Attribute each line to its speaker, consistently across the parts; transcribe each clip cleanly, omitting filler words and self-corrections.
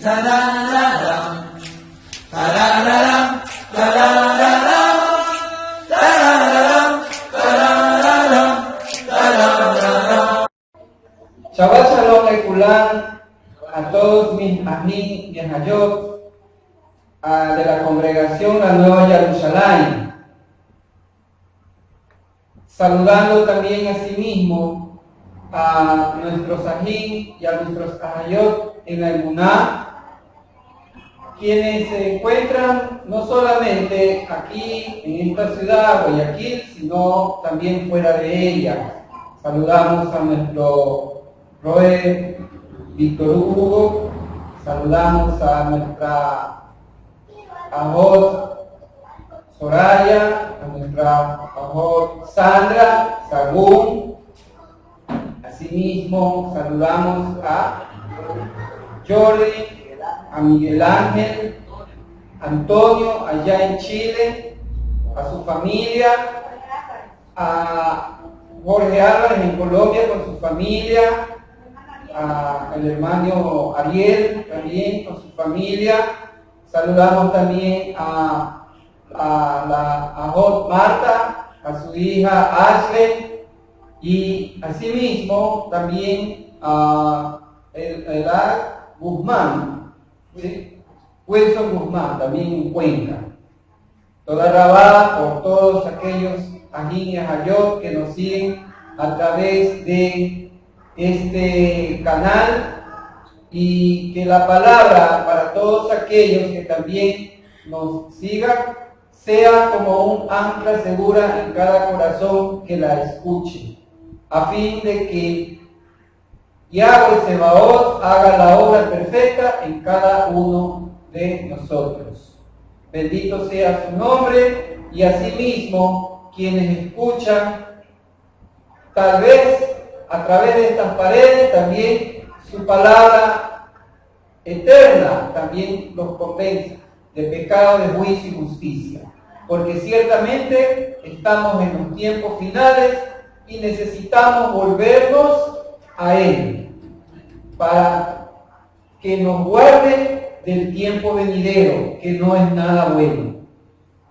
Speaker 1: tarararam, tarararam, tarararam, tarararam, tarararam, tarararam.
Speaker 2: Shabbat Shalom Lekulam a todos mis Amin y Ahayot de la congregación La Nueva Jerusalén. Saludando también asimismo a nuestros Ahin y a nuestros Ahayot en la Emuná, quienes se encuentran no solamente aquí en esta ciudad, Guayaquil, sino también fuera de ella. Saludamos a nuestro Roe Víctor Hugo, saludamos a nuestra Ajot Soraya, a nuestra Ajot Sandra Sagún. Asimismo saludamos a Jordi, a Miguel Ángel, Antonio allá en Chile, a su familia, a Jorge Álvarez en Colombia con su familia, al hermano Ariel también con su familia. Saludamos también a la Ajot Marta, a su hija Ashley, y asimismo también a el Guzmán, ¿sí? Wilson Guzmán, también en Cuenca. Toda Rabá por todos aquellos Ahin y Ahayot que nos siguen a través de este canal, y que la palabra para todos aquellos que también nos sigan sea como un ancla segura en cada corazón que la escuche, a fin de que Yahweh Sebaot haga la obra perfecta en cada uno de nosotros. Bendito sea su nombre, y asimismo quienes escuchan, tal vez a través de estas paredes, también su palabra eterna también los convence de pecado, de juicio y justicia. Porque ciertamente estamos en los tiempos finales y necesitamos volvernos a Él para que nos guarde del tiempo venidero, que no es nada bueno,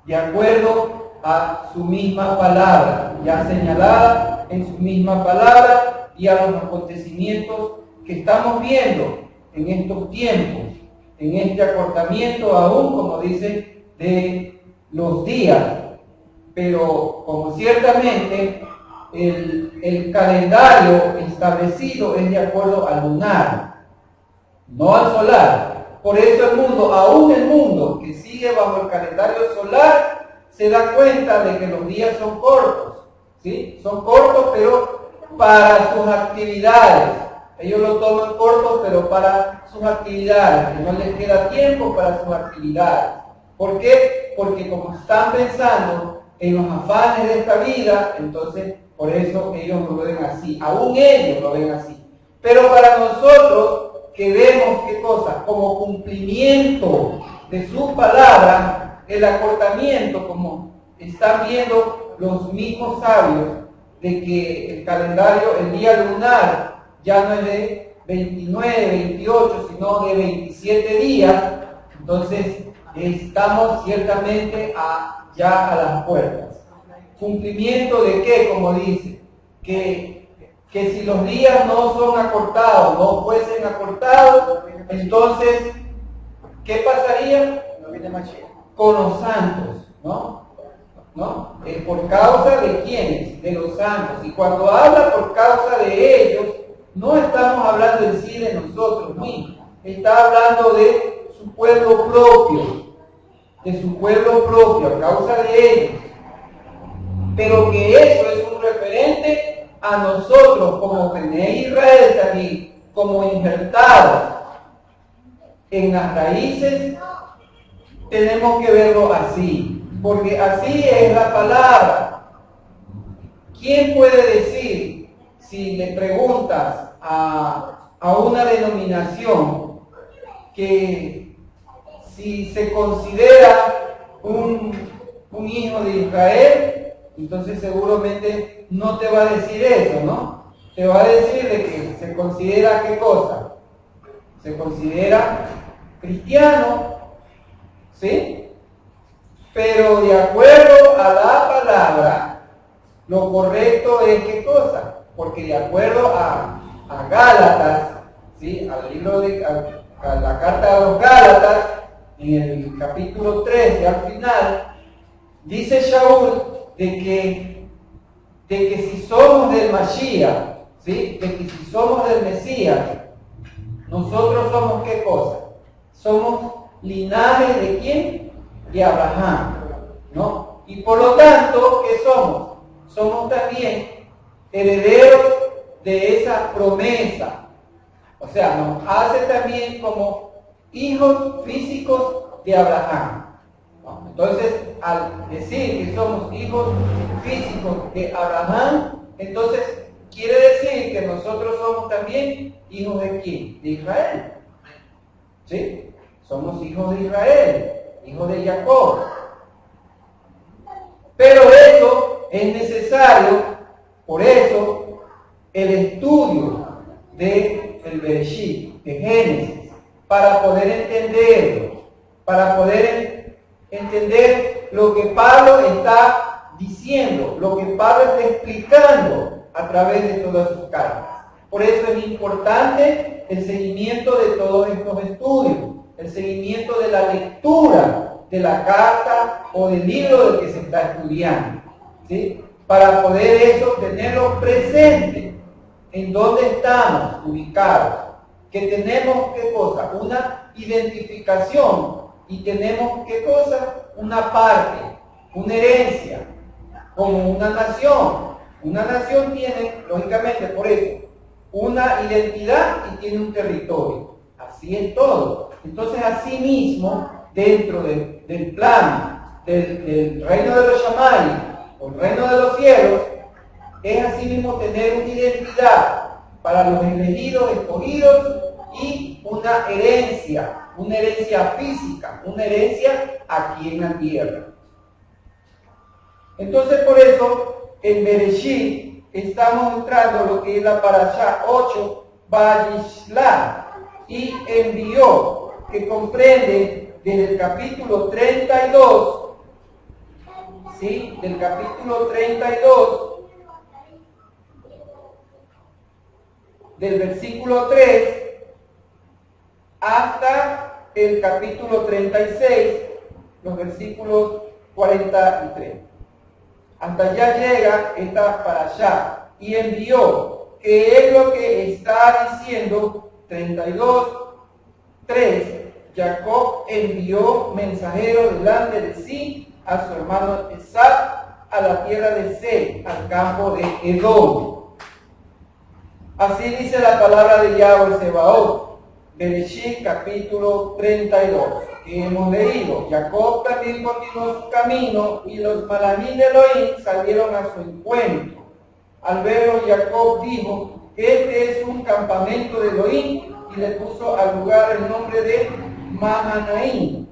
Speaker 2: de acuerdo a su misma palabra, ya señalada en su misma palabra, y a los acontecimientos que estamos viendo en estos tiempos, en este acortamiento aún, como dice, de los días. Pero como ciertamente el calendario establecido es de acuerdo al lunar, no al solar. Por eso el mundo, aún el mundo que sigue bajo el calendario solar, se da cuenta de que los días son cortos, ¿sí? Son cortos, pero para sus actividades. Ellos lo toman cortos, pero para sus actividades, que no les queda tiempo para sus actividades. ¿Por qué? Porque como están pensando en los afanes de esta vida, entonces por eso ellos lo ven así. Aún ellos lo ven así. Pero para nosotros, que vemos qué cosa, como cumplimiento de su palabra, el acortamiento, como están viendo los mismos sabios, de que el calendario, el día lunar, ya no es de 29, 28, sino de 27 días, entonces estamos ciertamente ya a las puertas. ¿Cumplimiento de qué? Como dice, que si los días no son acortados, no fuesen acortados, entonces, ¿qué pasaría con los santos? ¿No? ¿Por causa de quiénes? De los santos. Y cuando habla por causa de ellos, no estamos hablando en sí de nosotros mismos, está hablando de su pueblo propio, a causa de ellos. Pero que eso es un referente a nosotros como Bnei Israel también, como injertados en las raíces, tenemos que verlo así, porque así es la palabra. ¿Quién puede decir, si le preguntas a una denominación, que si se considera un hijo de Israel, entonces seguramente no te va a decir eso, ¿no? Te va a decir de que se considera ¿qué cosa? Se considera cristiano, ¿sí? Pero de acuerdo a la palabra, lo correcto es ¿qué cosa? Porque de acuerdo a Gálatas, ¿sí? A la carta de los Gálatas, en el capítulo 13, al final, dice Shaul de que si somos del Mashiach, ¿sí? De que si somos del Mesías, nosotros somos ¿qué cosa? Somos linaje de ¿quién? De Abraham, ¿no? Y por lo tanto, ¿qué somos? Somos también herederos de esa promesa. O sea, nos hace también como hijos físicos de Abraham, ¿no? Entonces, al decir que somos hijos físicos de Abraham, entonces quiere decir que nosotros somos también hijos de ¿quién? De Israel. ¿Sí? Somos hijos de Israel, hijos de Jacob. Pero eso es necesario, por eso, el estudio del Bereshit, de Génesis, para poder entenderlo, para poder entender lo que Pablo está diciendo, lo que Pablo está explicando a través de todas sus cartas. Por eso es importante el seguimiento de todos estos estudios, el seguimiento de la lectura de la carta o del libro del que se está estudiando, ¿sí? Para poder eso tenerlo presente, en dónde estamos ubicados, que tenemos ¿qué cosa? Una identificación y tenemos ¿qué cosa? Una parte, una herencia, como una nación. Una nación tiene, lógicamente por eso, una identidad y tiene un territorio. Así es todo. Entonces, así mismo, dentro del plan del reino de los Shammai, o el reino de los cielos, es así mismo tener una identidad para los elegidos, escogidos, y una herencia física, una herencia aquí en la tierra. Entonces, por eso, en Bereshit estamos mostrando lo que es la Parashá 8, Vayishla, y envió, que comprende desde el capítulo 32, ¿sí? Del capítulo 32, del versículo 3, hasta el capítulo 36, los versículos 43. Hasta allá llega esta parashá, y envió, que es lo que está diciendo 32, 3. Jacob envió mensajero delante de sí a su hermano Esab a la tierra de Seir, al campo de Edom. Así dice la palabra de Yahweh Sebaot, Bereshit capítulo 32, que hemos leído. Jacob también continuó su camino y los Malahim de Elohim salieron a su encuentro. Al verlo, Jacob dijo: este es un campamento de Elohim, y le puso al lugar el nombre de Mahanaim,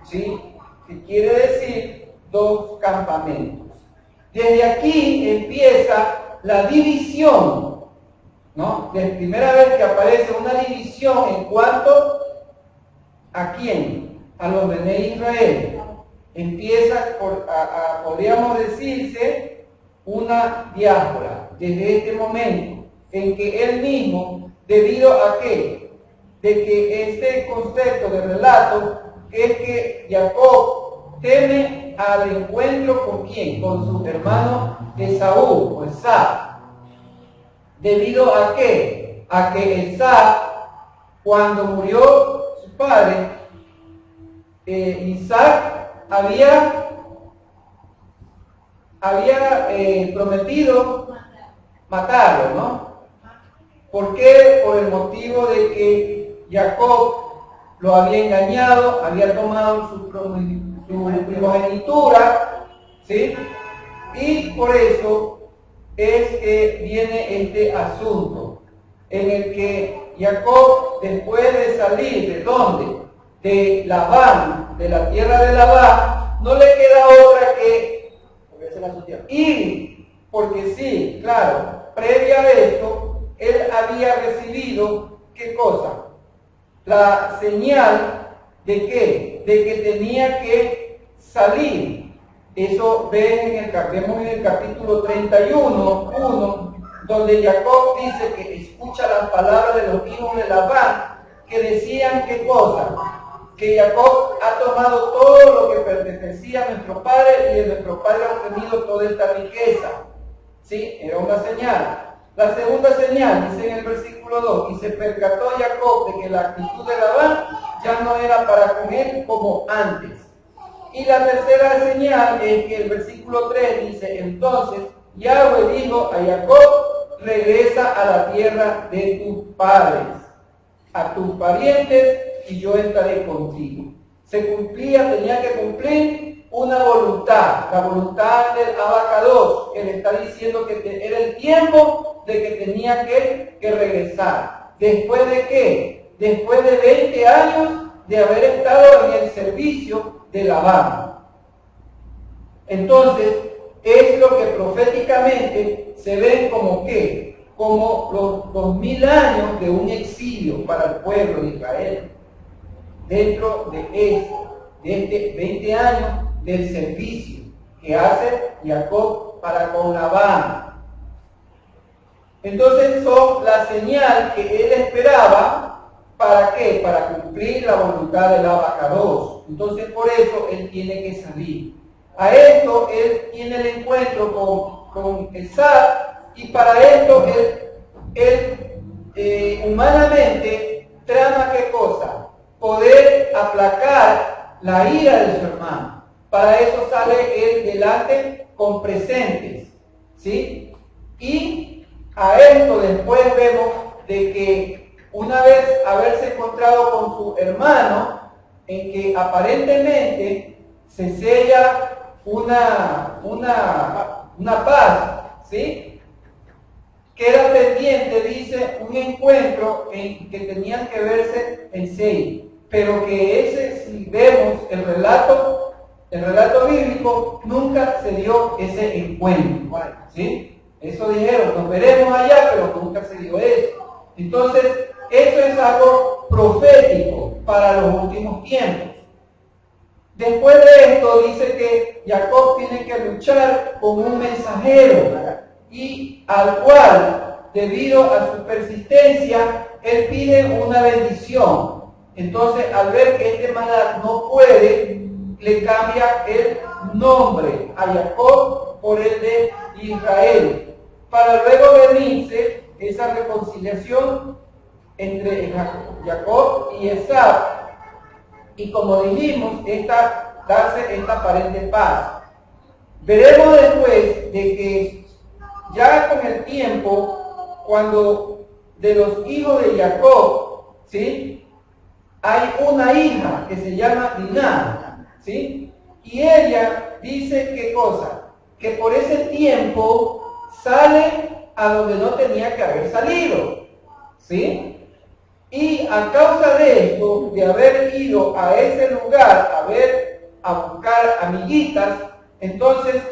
Speaker 2: ¿sí? Que quiere decir dos campamentos. Desde aquí empieza la división, ¿no? De primera vez que aparece una división en cuanto a quién, a los Bene Israel. Empieza, podríamos decirse, una diáspora desde este momento en que él mismo, debido a qué, de que este concepto de relato es que Jacob teme al encuentro con quién, con su hermano Esaú o Esab. ¿Debido a qué? A que Esab, cuando murió su padre, Isaac había prometido matarlo, ¿no? ¿Por qué? Por el motivo de que Jacob lo había engañado, había tomado su primogenitura, ¿sí? Y por eso es que viene este asunto, en el que Jacob, después de salir, ¿de dónde? De Labán, de la tierra de Labán, no le queda otra que ir, porque sí, claro, previa a esto, él había recibido, ¿qué cosa? la señal de ¿qué? De que tenía que salir. Eso vemos en el capítulo 31, 1, donde Jacob dice que escucha las palabras de los hijos de Labán, que decían ¿qué cosa? Que Jacob ha tomado todo lo que pertenecía a nuestro padre y de nuestro padre ha obtenido toda esta riqueza. ¿Sí? Era una señal. La segunda señal, dice en el versículo 2, y se percató Jacob de que la actitud de Labán ya no era para con él como antes. Y la tercera señal es que el versículo 3 dice, entonces Yahweh dijo a Jacob, regresa a la tierra de tus padres, a tus parientes, y yo estaré contigo. Se cumplía, tenía que cumplir una voluntad, la voluntad del Abacados, que le está diciendo que era el tiempo de que tenía que regresar. ¿Después de qué? Después de 20 años de haber estado en el servicio de Labán. Entonces, es lo que proféticamente se ven como ¿qué? Como los 2000 años de un exilio para el pueblo de Israel. Dentro de este 20 años del servicio que hace Jacob para con Labán. Entonces son la señal que él esperaba, ¿para qué? Para cumplir la voluntad del Abacados. Entonces por eso él tiene que salir. A esto él tiene el encuentro con Esab, y para esto él humanamente trama ¿qué cosa? Poder aplacar la ira de su hermano. Para eso sale él delante con presentes, ¿sí? Y a esto después vemos de que una vez haberse encontrado con su hermano, en que aparentemente se sella una paz, ¿sí? Queda pendiente, dice, un encuentro en que tenían que verse en Seir, pero que ese, si vemos el relato bíblico, nunca se dio ese encuentro, ¿sí? Eso dijeron, nos veremos allá, pero nunca se dio eso. Entonces, eso es algo profético para los últimos tiempos. Después de esto dice que Jacob tiene que luchar con un mensajero, y al cual, debido a su persistencia, él pide una bendición. Entonces, al ver que este maná no puede, le cambia el nombre a Jacob por el de Israel, para luego venirse esa reconciliación entre Jacob y Esab, y como dijimos, darse esta aparente paz. Veremos después de que ya con el tiempo, cuando de los hijos de Jacob, ¿sí? Hay una hija que se llama Diná, ¿sí? Y ella dice ¿qué cosa? Que por ese tiempo sale a donde no tenía que haber salido, ¿sí? Y a causa de esto, de haber ido a ese lugar a buscar amiguitas, entonces,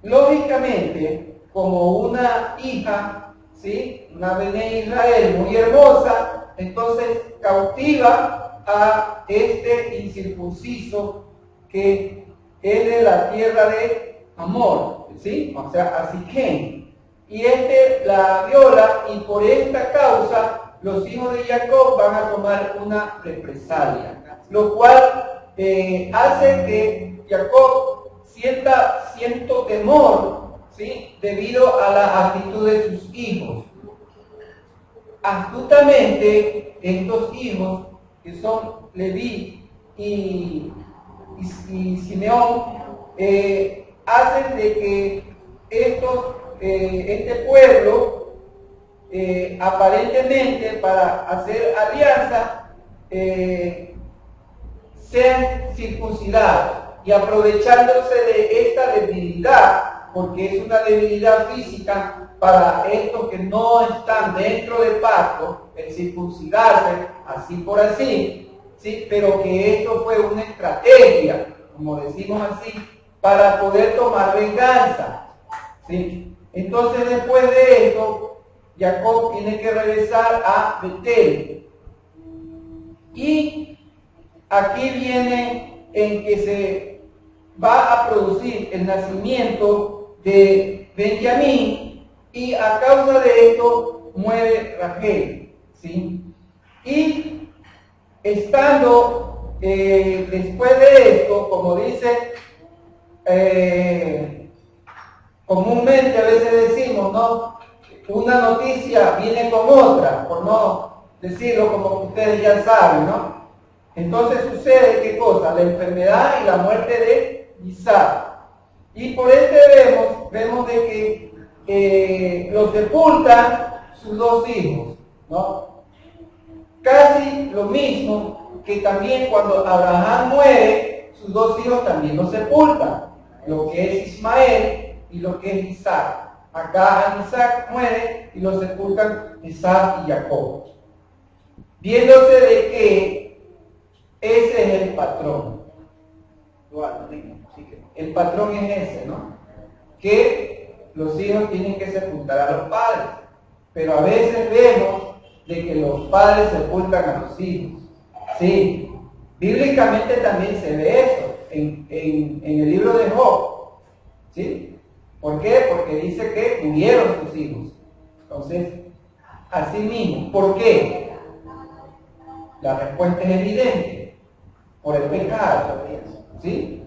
Speaker 2: lógicamente, como una hija, ¿sí? Una Bené Israel muy hermosa, entonces cautiva a este incircunciso que es de la tierra de Amor, ¿sí? O sea, a Siquén. Y la viola, y por esta causa los hijos de Jacob van a tomar una represalia, lo cual hace que Jacob sienta cierto temor, ¿sí? Debido a la actitud de sus hijos. Astutamente, estos hijos, que son Leví y Simeón, hacen de que este pueblo, aparentemente para hacer alianza, sean circuncidados, y aprovechándose de esta debilidad, porque es una debilidad física para estos que no están dentro del pacto, el circuncidarse así por así, ¿sí? Pero que esto fue una estrategia, como decimos así, para poder tomar venganza, ¿sí? Entonces, después de esto, Jacob tiene que regresar a Betel. aquí viene en que se va a producir el nacimiento de Benjamín y a causa de esto muere Rachel, ¿sí? Y estando después de esto, como dice, comúnmente a veces decimos, ¿no? Una noticia viene con otra, por no decirlo como ustedes ya saben, ¿no? Entonces sucede, ¿qué cosa? La enfermedad y la muerte de Isaac. Y por vemos de que lo sepultan sus dos hijos, ¿no? Casi lo mismo que también cuando Abraham muere, sus dos hijos también lo sepultan, lo que es Ismael y lo que es Isaac. Acá Isaac muere y lo sepultan Isaac y Jacob. Viéndose de que ese es el patrón. El patrón es ese, ¿no? Que los hijos tienen que sepultar a los padres. Pero a veces vemos de que los padres sepultan a los hijos. Sí, bíblicamente también se ve eso en el libro de Job. ¿Sí? ¿Por qué? Porque dice que murieron sus hijos. Entonces, así mismo, ¿por qué? La respuesta es evidente, por el pecado, ¿sí?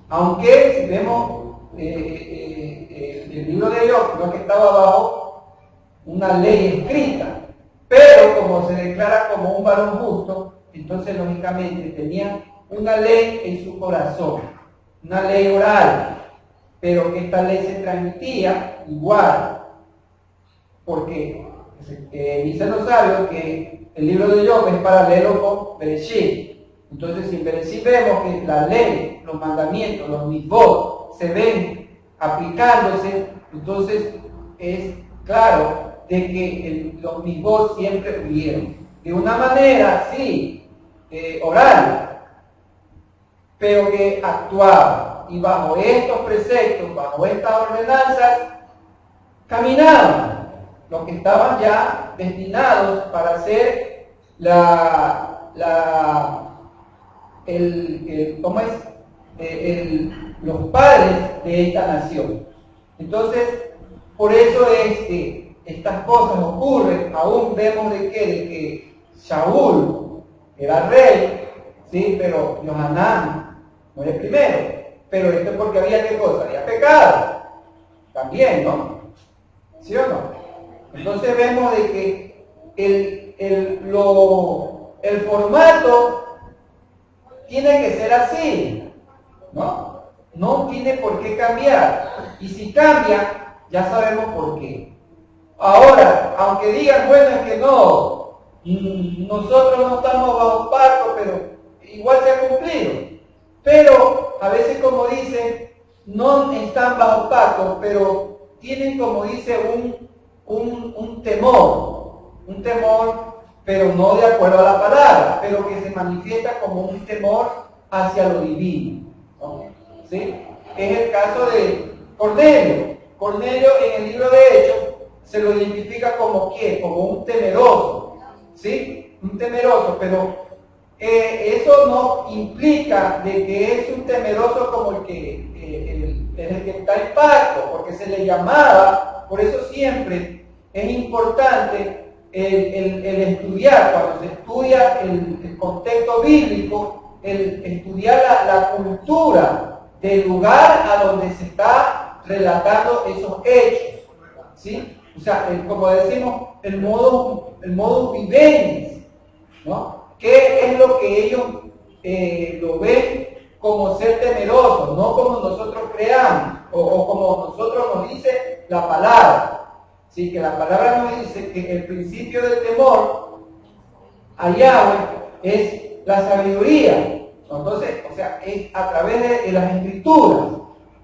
Speaker 2: Aunque si vemos el libro de Job, no que estaba bajo una ley escrita, pero como se declara como un varón justo, entonces lógicamente tenía una ley en su corazón, una ley oral, pero que esta ley se transmitía igual, porque dicen los sabios que el libro de Job es paralelo con Bereshit. Entonces, si en Bereshit vemos que la ley, los mandamientos, los mitzvot se ven aplicándose, entonces es claro de que los mitzvot siempre hubieron. De una manera, sí, oral, pero que actuaba. Y bajo estos preceptos, bajo estas ordenanzas, caminaban los que estaban ya destinados para ser los padres de esta nación. Entonces, por eso es que estas cosas ocurren. Aún vemos de que Shaul era rey, ¿sí? Pero Johanán muere primero. Pero esto es porque había ¿qué cosa? Había pecado. También, ¿no? ¿Sí o no? Entonces vemos de que el formato tiene que ser así, ¿no? No tiene por qué cambiar. Y si cambia, ya sabemos por qué. Ahora, aunque digan, bueno, es que no, nosotros no estamos bajo pacto, pero igual se ha cumplido. Pero a veces, como dicen, no están bajo pacto, pero tienen, como dice, un temor, pero no de acuerdo a la palabra, pero que se manifiesta como un temor hacia lo divino, ¿no? ¿Sí? Es el caso de Cornelio. Cornelio en el libro de Hechos se lo identifica como ¿qué? Como un temeroso, ¿sí? Un temeroso, pero eso no implica de que es un temeroso como el que está en pacto, porque se le llamaba. Por eso siempre es importante el estudiar, cuando se estudia el contexto bíblico, el estudiar la cultura del lugar a donde se está relatando esos hechos, ¿sí? O sea, como decimos, el modo vivendi, ¿no? ¿Qué es lo que ellos lo ven como ser temerosos? No como nosotros creamos o como nosotros nos dice la palabra. Sí, que la palabra nos dice que el principio del temor a Yahweh es la sabiduría. Entonces, o sea, es a través de las escrituras.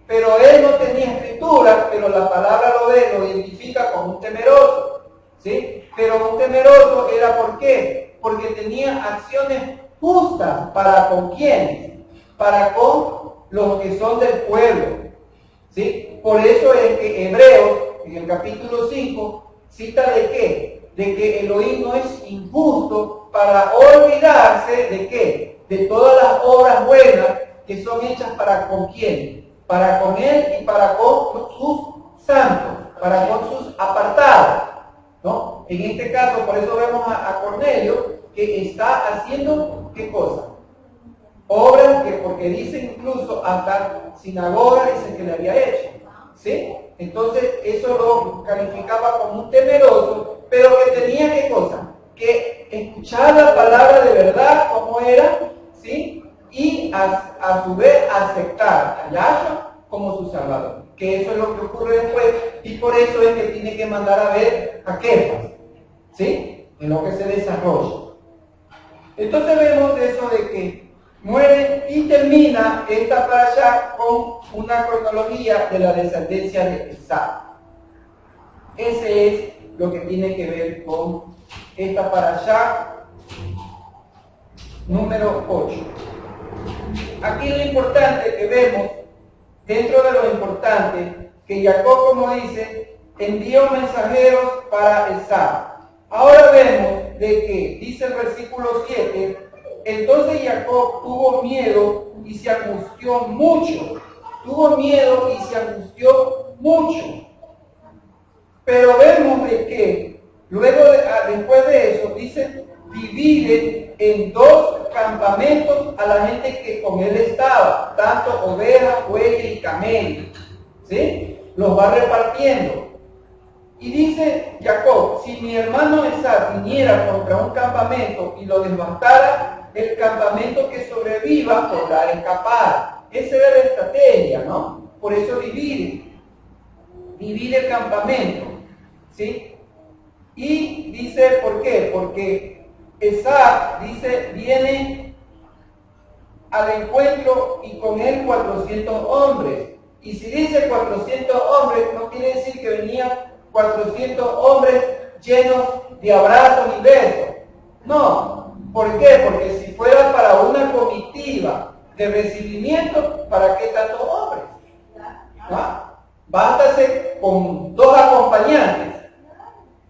Speaker 2: Pero él no tenía escrituras, pero la palabra lo identifica como un temeroso. ¿Sí? Pero un temeroso era ¿por qué? Porque tenía acciones justas. ¿Para con quiénes? Para con los que son del pueblo. ¿Sí? Por eso es que Hebreos, en el capítulo 5, cita de qué? De que Elohim no es injusto para olvidarse de qué? de todas las obras buenas que son hechas para con quién, para con Él y para con sus santos, para con sus apartados, ¿no? En este caso, por eso vemos a Cornelio que está haciendo, ¿qué cosa? Obras que, porque dice incluso hasta sinagoga, dice que le había hecho, ¿sí? Entonces eso lo calificaba como un temeroso, pero que tenía, ¿qué cosa? Que escuchar la palabra de verdad como era, ¿sí? Y a su vez aceptar a Yahshua como su Salvador. Que eso es lo que ocurre después, y por eso es que tiene que mandar a ver a Kefas, ¿sí? En lo que se desarrolla. Entonces vemos eso de que muere y termina esta parasha con una cronología de la descendencia de Esau. Ese es lo que tiene que ver con esta parasha número 8. Aquí lo importante que vemos, dentro de lo importante, que Jacob, como dice, envió mensajeros para Esau. Ahora vemos de que, dice el versículo 7, entonces Jacob tuvo miedo y se angustió mucho. Tuvo miedo y se angustió mucho. Pero vemos de que, luego después de eso, dice, divide en 2 campamentos a la gente que con él estaba, tanto ovejas, bueyes y camellos. ¿Sí? Los va repartiendo. Y dice Jacob, si mi hermano Esau viniera contra un campamento y lo devastara, el campamento que sobreviva podrá escapar. Esa era la estrategia, ¿no? Por eso divide el campamento, ¿sí? Y dice, ¿por qué? Porque Esau, dice, viene al encuentro y con él 400 hombres. Y si dice 400 hombres, no quiere decir que venían 400 hombres llenos de abrazos y besos. No. ¿Por qué? Porque si fuera para una comitiva de recibimiento, ¿para qué tantos hombres? ¿No? Bástase con 2 acompañantes,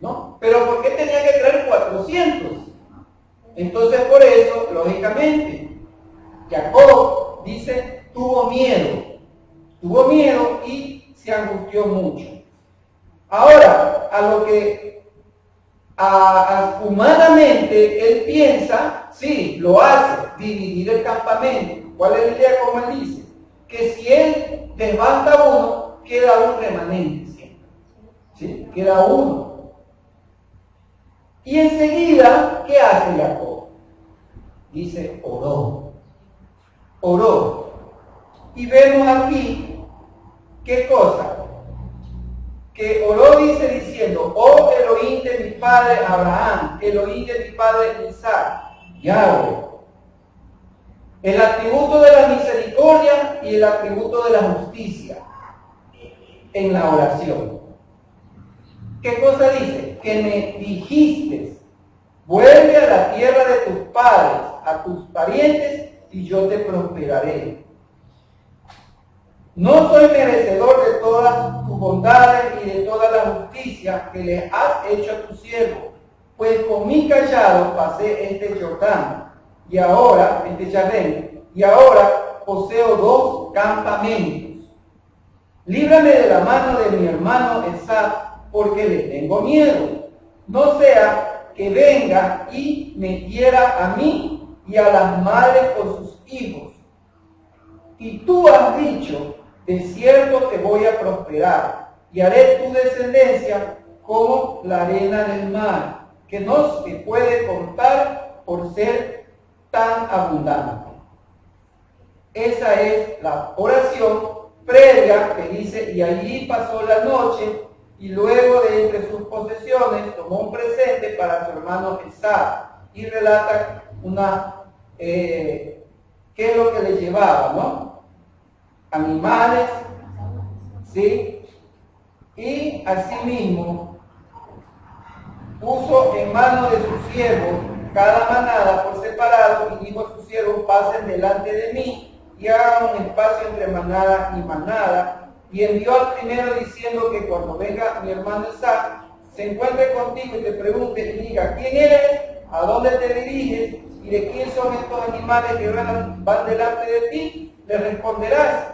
Speaker 2: ¿no? Pero ¿por qué tenía que traer 400? Entonces, por eso, lógicamente, Jacob, dice, tuvo miedo y se angustió mucho. Ahora, a lo que humanamente él piensa, sí, lo hace, dividir el campamento. ¿Cuál es la idea? Como él dice, que si él desbasta uno, queda un remanente siempre, ¿sí? Queda uno. Y enseguida, ¿qué hace Jacob? Dice, oró. Y vemos aquí, ¿qué cosa? Que oró, dice, diciendo, oh Elohim de mi padre Abraham, Elohim de mi padre Isaac, Yahweh. El atributo de la misericordia y el atributo de la justicia en la oración. ¿Qué cosa dice? Que me dijiste, vuelve a la tierra de tus padres, a tus parientes, y yo te prosperaré. No soy merecedor de todas tus bondades y de toda la justicia que le has hecho a tu siervo, pues con mi callado pasé este Jordán, y ahora poseo 2 campamentos. Líbrame de la mano de mi hermano Esau, porque le tengo miedo. No sea que venga y me hiera a mí y a las madres con sus hijos. Y tú has dicho, de cierto te voy a prosperar, y haré tu descendencia como la arena del mar, que no se puede contar por ser tan abundante. Esa es la oración previa que dice, y allí pasó la noche, y luego de entre sus posesiones tomó un presente para su hermano Esau, y relata qué es lo que le llevaba, ¿no? Animales, ¿sí? Y asimismo puso en manos de sus siervos cada manada por separado, y dijo a sus siervos, pasen delante de mí y hagan un espacio entre manada y manada, y envió al primero diciendo que cuando venga mi hermano Esau se encuentre contigo y te pregunte y diga, ¿quién eres? ¿A dónde te diriges? ¿y de quién son estos animales que van delante de ti? Le responderás,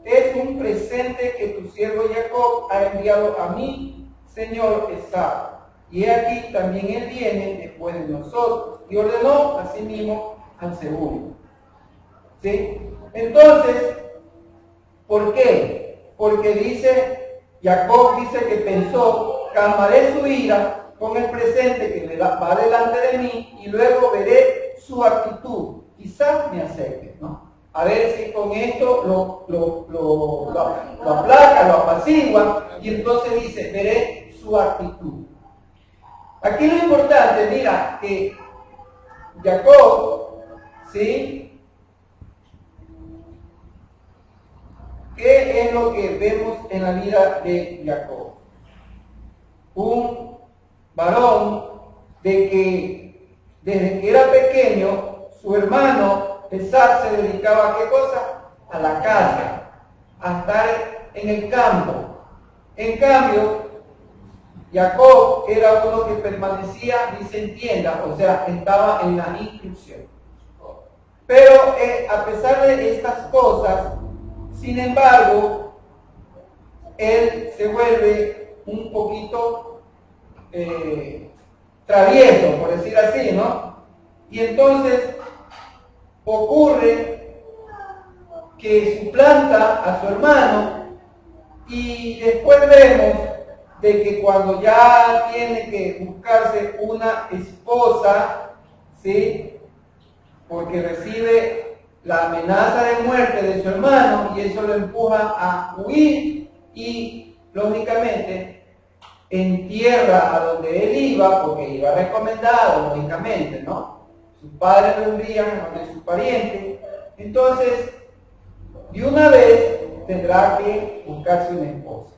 Speaker 2: es un presente que tu siervo Jacob ha enviado a mí, Señor Esaú. Y he aquí también él viene después de nosotros. Y ordenó asimismo al segundo. ¿Sí? Entonces, ¿por qué? Porque dice, Jacob dice que pensó, calmaré su ira con el presente que va delante de mí y luego veré su actitud. Quizás me acerque, ¿no? A ver si con esto lo aplaca, lo apacigua, y entonces dice, veré su actitud. Aquí lo importante, mira, que Jacob, ¿sí? ¿Qué es lo que vemos en la vida de Jacob? Un varón de que desde que era pequeño, su hermano Esaú se dedicaba a qué cosa? A la casa, a estar en el campo. En cambio, Jacob era uno que permanecía, dice, en tienda, o sea, estaba en la instrucción. Pero a pesar de estas cosas, sin embargo, él se vuelve un poquito travieso, por decir así, ¿no? Y entonces ocurre que suplanta a su hermano y después vemos de que cuando ya tiene que buscarse una esposa, ¿sí? Porque recibe la amenaza de muerte de su hermano y eso lo empuja a huir y lógicamente en tierra a donde él iba, porque iba recomendado lógicamente, ¿no? Sus padres lo envían a donde su pariente, entonces de una vez tendrá que buscarse una esposa.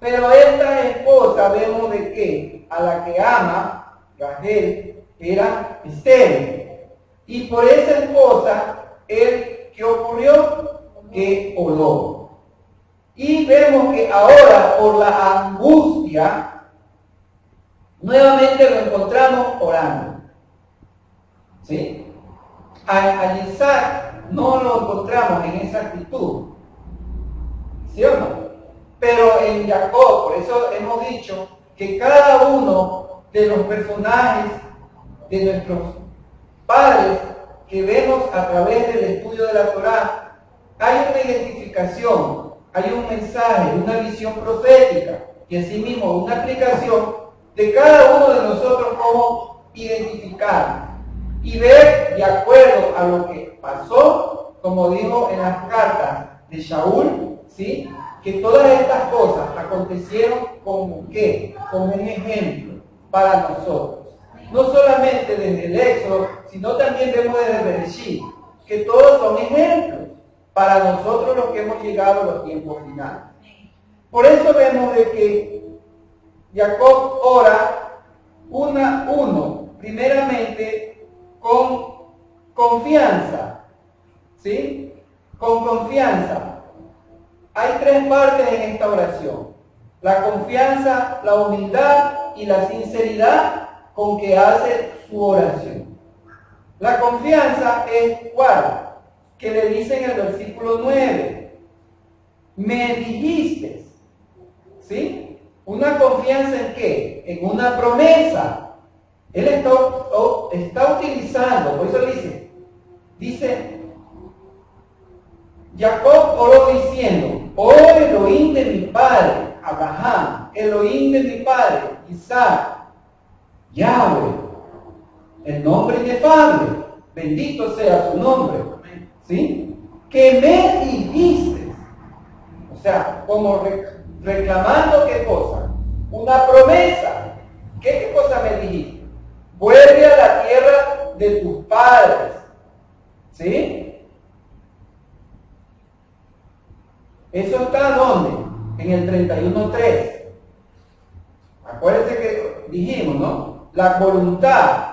Speaker 2: Pero esta esposa vemos de que a la que ama, Rachel, era estéril. Y por esa esposa, ¿qué ocurrió? Que oró. Y vemos que ahora, por la angustia, nuevamente lo encontramos orando. ¿Sí? A Isaac no lo encontramos en esa actitud. ¿Sí o no? Pero en Jacob, por eso hemos dicho que cada uno de los personajes de nuestros padres que vemos a través del estudio de la Torá, hay una identificación, hay un mensaje, una visión profética y asimismo una aplicación de cada uno de nosotros cómo identificar y ver de acuerdo a lo que pasó, como dijo en las cartas de Shaul, ¿sí? Que todas estas cosas acontecieron como ¿qué? Como un ejemplo para nosotros. No solamente desde el Éxodo, sino también vemos desde Bereshit, que todos son ejemplos para nosotros los que hemos llegado a los tiempos finales. Por eso vemos de que Jacob ora primeramente con confianza, ¿sí? Con confianza. Hay tres partes en esta oración: la confianza, la humildad y la sinceridad con que hace su oración. La confianza es ¿cuál? Que le dice en el versículo 9, me dijiste, ¿sí? Una confianza en ¿qué? En una promesa. Él está utilizando, por eso dice, Jacob oró diciendo, oh Elohim de mi padre, Abraham, Elohim de mi padre, Isaac, Yahweh, el nombre inefable, bendito sea su nombre, ¿sí? Que me dijiste, o sea, como reclamando ¿qué cosa? Una promesa. ¿Qué cosa me dijiste? Vuelve a la tierra de tus padres, ¿sí? Eso está ¿dónde? En el 31.3. Acuérdense que dijimos, ¿no? La voluntad.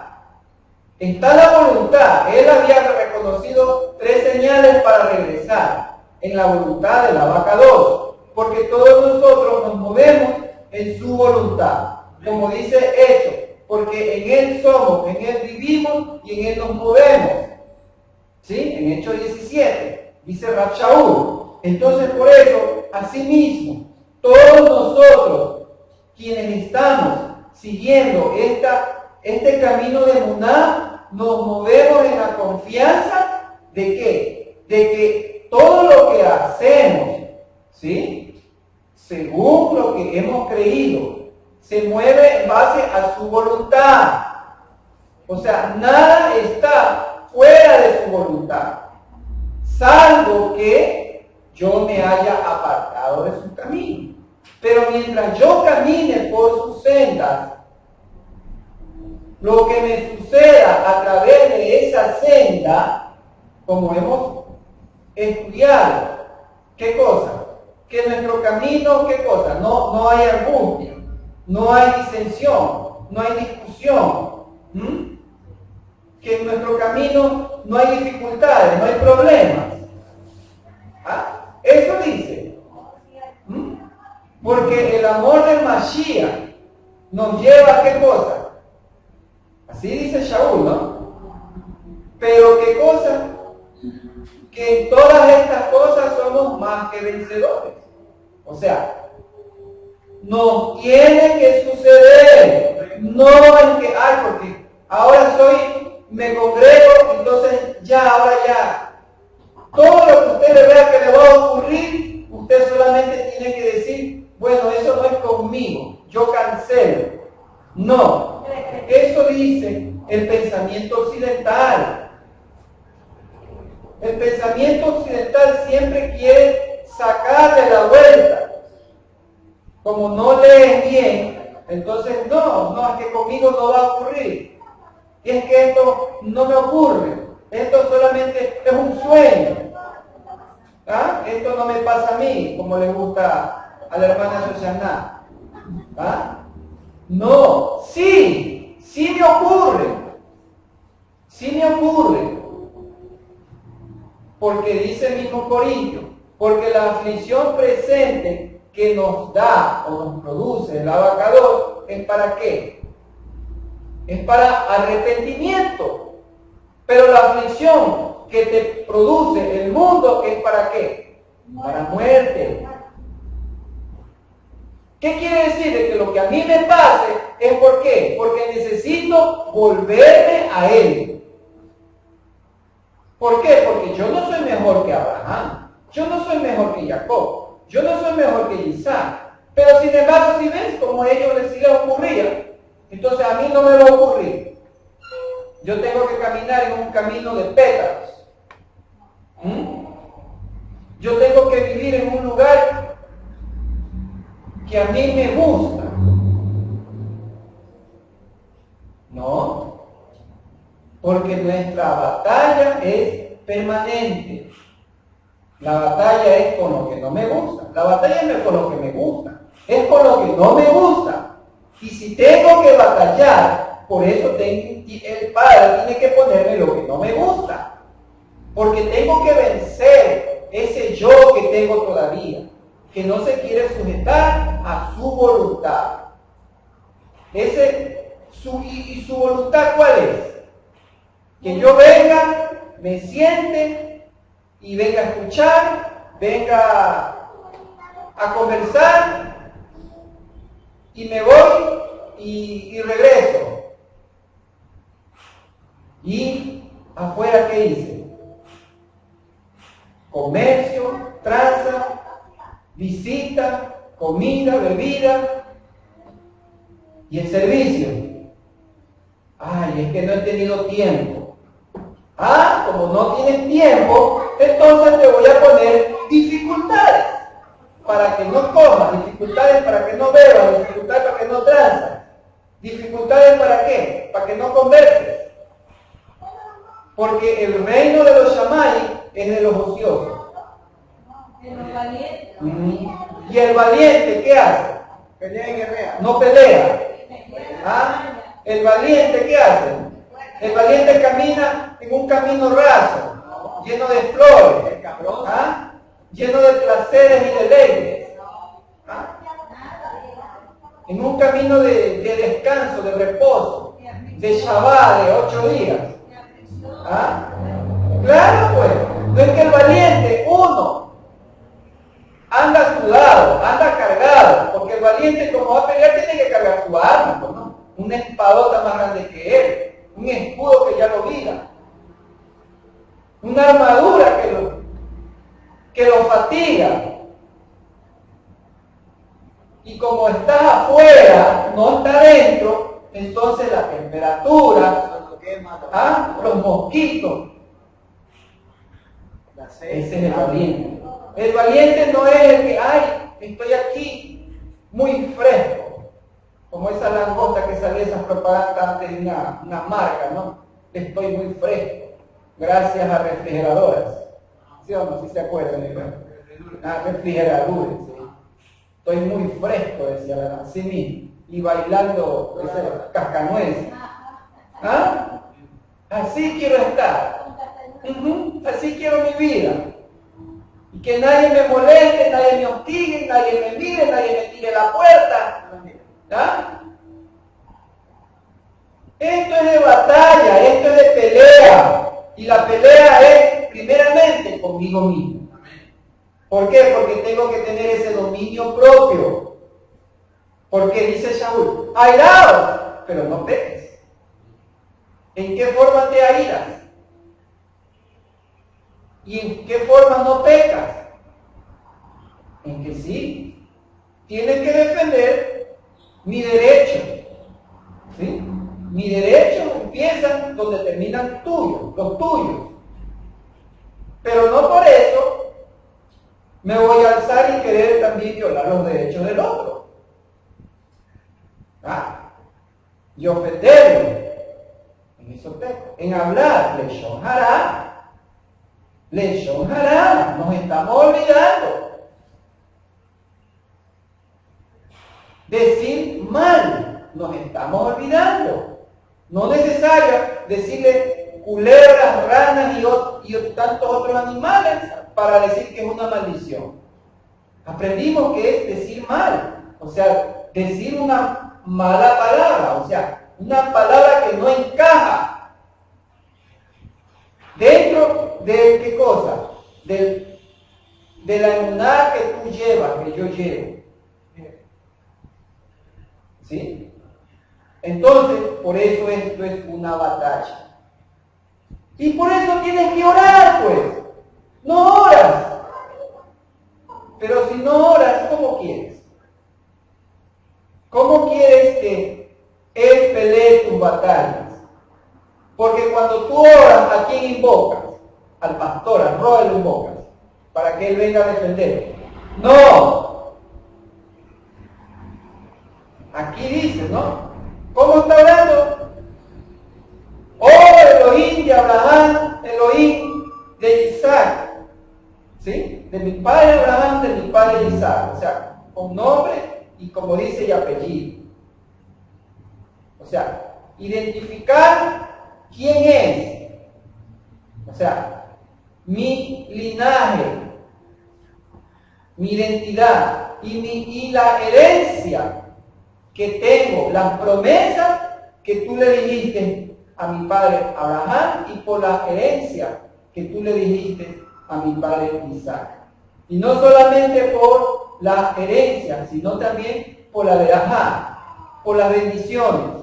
Speaker 2: Está la voluntad. Él había reconocido 3 señales para regresar en la voluntad de la vaca 2. Porque todos nosotros nos movemos en su voluntad. Como dice Hechos, porque en Él somos, en Él vivimos y en Él nos movemos. ¿Sí? En Hechos 17, dice Rab Shaul. Entonces, por eso, asimismo, todos nosotros, quienes estamos siguiendo este camino de Emuná, nos movemos en la confianza de ¿qué? De que todo lo que hacemos, ¿sí? Según lo que hemos creído, se mueve en base a su voluntad. O sea, nada está fuera de su voluntad, salvo que yo me haya apartado de su camino. Pero mientras yo camine por sus sendas, lo que me suceda a través de esa senda, como hemos estudiado, ¿qué cosa? Que en nuestro camino, ¿qué cosa? No hay angustia, no hay disensión, no hay discusión. Que en nuestro camino no hay dificultades, no hay problemas. ¿Ah? Eso dice. Porque el amor del Mashiach nos lleva a ¿qué cosa? Así dice Shaul, ¿no? Pero ¿qué cosa? Que en todas estas cosas somos más que vencedores. O sea, nos tiene que suceder. No en que, porque ahora me congrego, entonces ahora ya. Todo lo que usted le vea que le va a ocurrir, usted solamente tiene que decir, bueno, eso no es conmigo, yo cancelo. No, eso dice el pensamiento occidental. El pensamiento occidental siempre quiere sacarle la vuelta. Como no lees bien, entonces no, es que conmigo no va a ocurrir. Y es que esto no me ocurre. Esto solamente es un sueño. ¿Ah? Esto no me pasa a mí, como le gusta a la hermana Susana. ¿Ah? No, sí me ocurre. Sí me ocurre. Porque dice el mismo Corintio, porque la aflicción presente que nos da o nos produce el abacador, ¿es para qué? Es para arrepentimiento. Pero la aflicción que te produce el mundo, ¿es para qué? Para muerte. ¿Qué quiere decir? De que lo que a mí me pase es ¿por qué? Porque necesito volverme a Él. ¿Por qué? Porque yo no soy mejor que Abraham, yo no soy mejor que Jacob, yo no soy mejor que Isaac. Pero sin embargo, si ves como a ellos les ocurría, entonces a mí no me va a ocurrir. Yo tengo que caminar en un camino de pétalos. Yo tengo que vivir en un lugar que a mí me gusta. No, porque nuestra batalla es permanente. La batalla es con lo que no me gusta. La batalla no es con lo que me gusta, es con lo que no me gusta. Y si tengo que batallar, por eso el Padre tiene que ponerme lo que no me gusta. Porque tengo que vencer ese yo que tengo todavía, que no se quiere sujetar a su voluntad. ¿Y su voluntad cuál es? Que yo venga, me siente y venga a escuchar, venga a conversar y me voy y regreso. Y afuera, ¿qué hice? Comercio, tranza, visita, comida, bebida y el servicio. Es que no he tenido tiempo. Como no tienes tiempo, entonces te voy a poner dificultades para que no comas, dificultades para que no bebas, dificultades para que no tranzas, dificultades para qué, para que no converses. Porque el reino de los Shammai es de los ociosos.
Speaker 3: De los valientes.
Speaker 2: Y el valiente, ¿qué hace?
Speaker 1: Pelea y guerrea.
Speaker 2: No pelea. El valiente, ¿qué hace? El valiente camina en un camino raso, lleno de flores, lleno de placeres y deleites. en un camino de descanso, de reposo, de Shabbat, de 8 días. ¿Ah? Claro, pues, no es que el valiente, uno, anda sudado, anda cargado, porque el valiente como va a pelear tiene que cargar su arma, pues, ¿no? Una espadota más grande que él, un escudo que ya lo guía, una armadura que lo fatiga. Y como estás afuera, no está adentro, entonces la temperatura, los mosquitos, ese es el valiente. El valiente no es el que, ay, estoy aquí muy fresco, como esa langosta que salía esas propagandas antes de una marca, ¿no? Estoy muy fresco, gracias a refrigeradoras. ¿Sí o no? ¿Sí se acuerdan? Refrigeradoras, sí. Estoy muy fresco, decía así mismo, y bailando ese cascanueces. ¿Ah? Así quiero estar. Así quiero mi vida. Y que nadie me moleste, nadie me hostigue, nadie me mire, nadie me tire la puerta. ¿Ah? Esto es de batalla, esto es de pelea. Y la pelea es primeramente conmigo mismo. ¿Por qué? Porque tengo que tener ese dominio propio. Porque dice Shaul, airaos, pero no peques. ¿En qué forma te airas? ¿Y en qué forma no pecas? En que sí, tienes que defender mi derecho. ¿Sí? Mi derecho empieza donde terminan los tuyos. Pero no por eso me voy a alzar y querer también violar los derechos del otro. ¿Ah? Y ofenderlo. En eso peco. En hablar, leshon hará. Leshon hará. Nos estamos olvidando. Decir mal. Nos estamos olvidando. No es necesario decirle culebras, ranas y tantos otros animales para decir que es una maldición. Aprendimos que es decir mal, o sea, decir una mala palabra, o sea, una palabra que no encaja dentro de ¿qué cosa? De la emuná que tú llevas, que yo llevo. ¿Sí? Entonces, por eso esto es una batalla. Y por eso tienes que orar, pues. No oras. Pero si no oras, ¿cómo quieres? ¿Cómo quieres que Él pelee tus batallas? Porque cuando tú oras, ¿a quién invocas? Al pastor, al Roa lo invocas, para que Él venga a defender. No. Aquí dice, ¿no? ¿Cómo está orando? Oh, Elohim de Abraham, Elohim de Isaac. ¿Sí? De mi padre Abraham, de mi padre Isaac. O sea, con nombre y como dice y apellido. O sea, identificar quién es. O sea, mi linaje, mi identidad y la herencia que tengo, las promesas que tú le dijiste a mi padre Abraham y por la herencia que tú le dijiste a mi padre Isaac. Y no solamente por la herencia, sino también por la verajá, por las bendiciones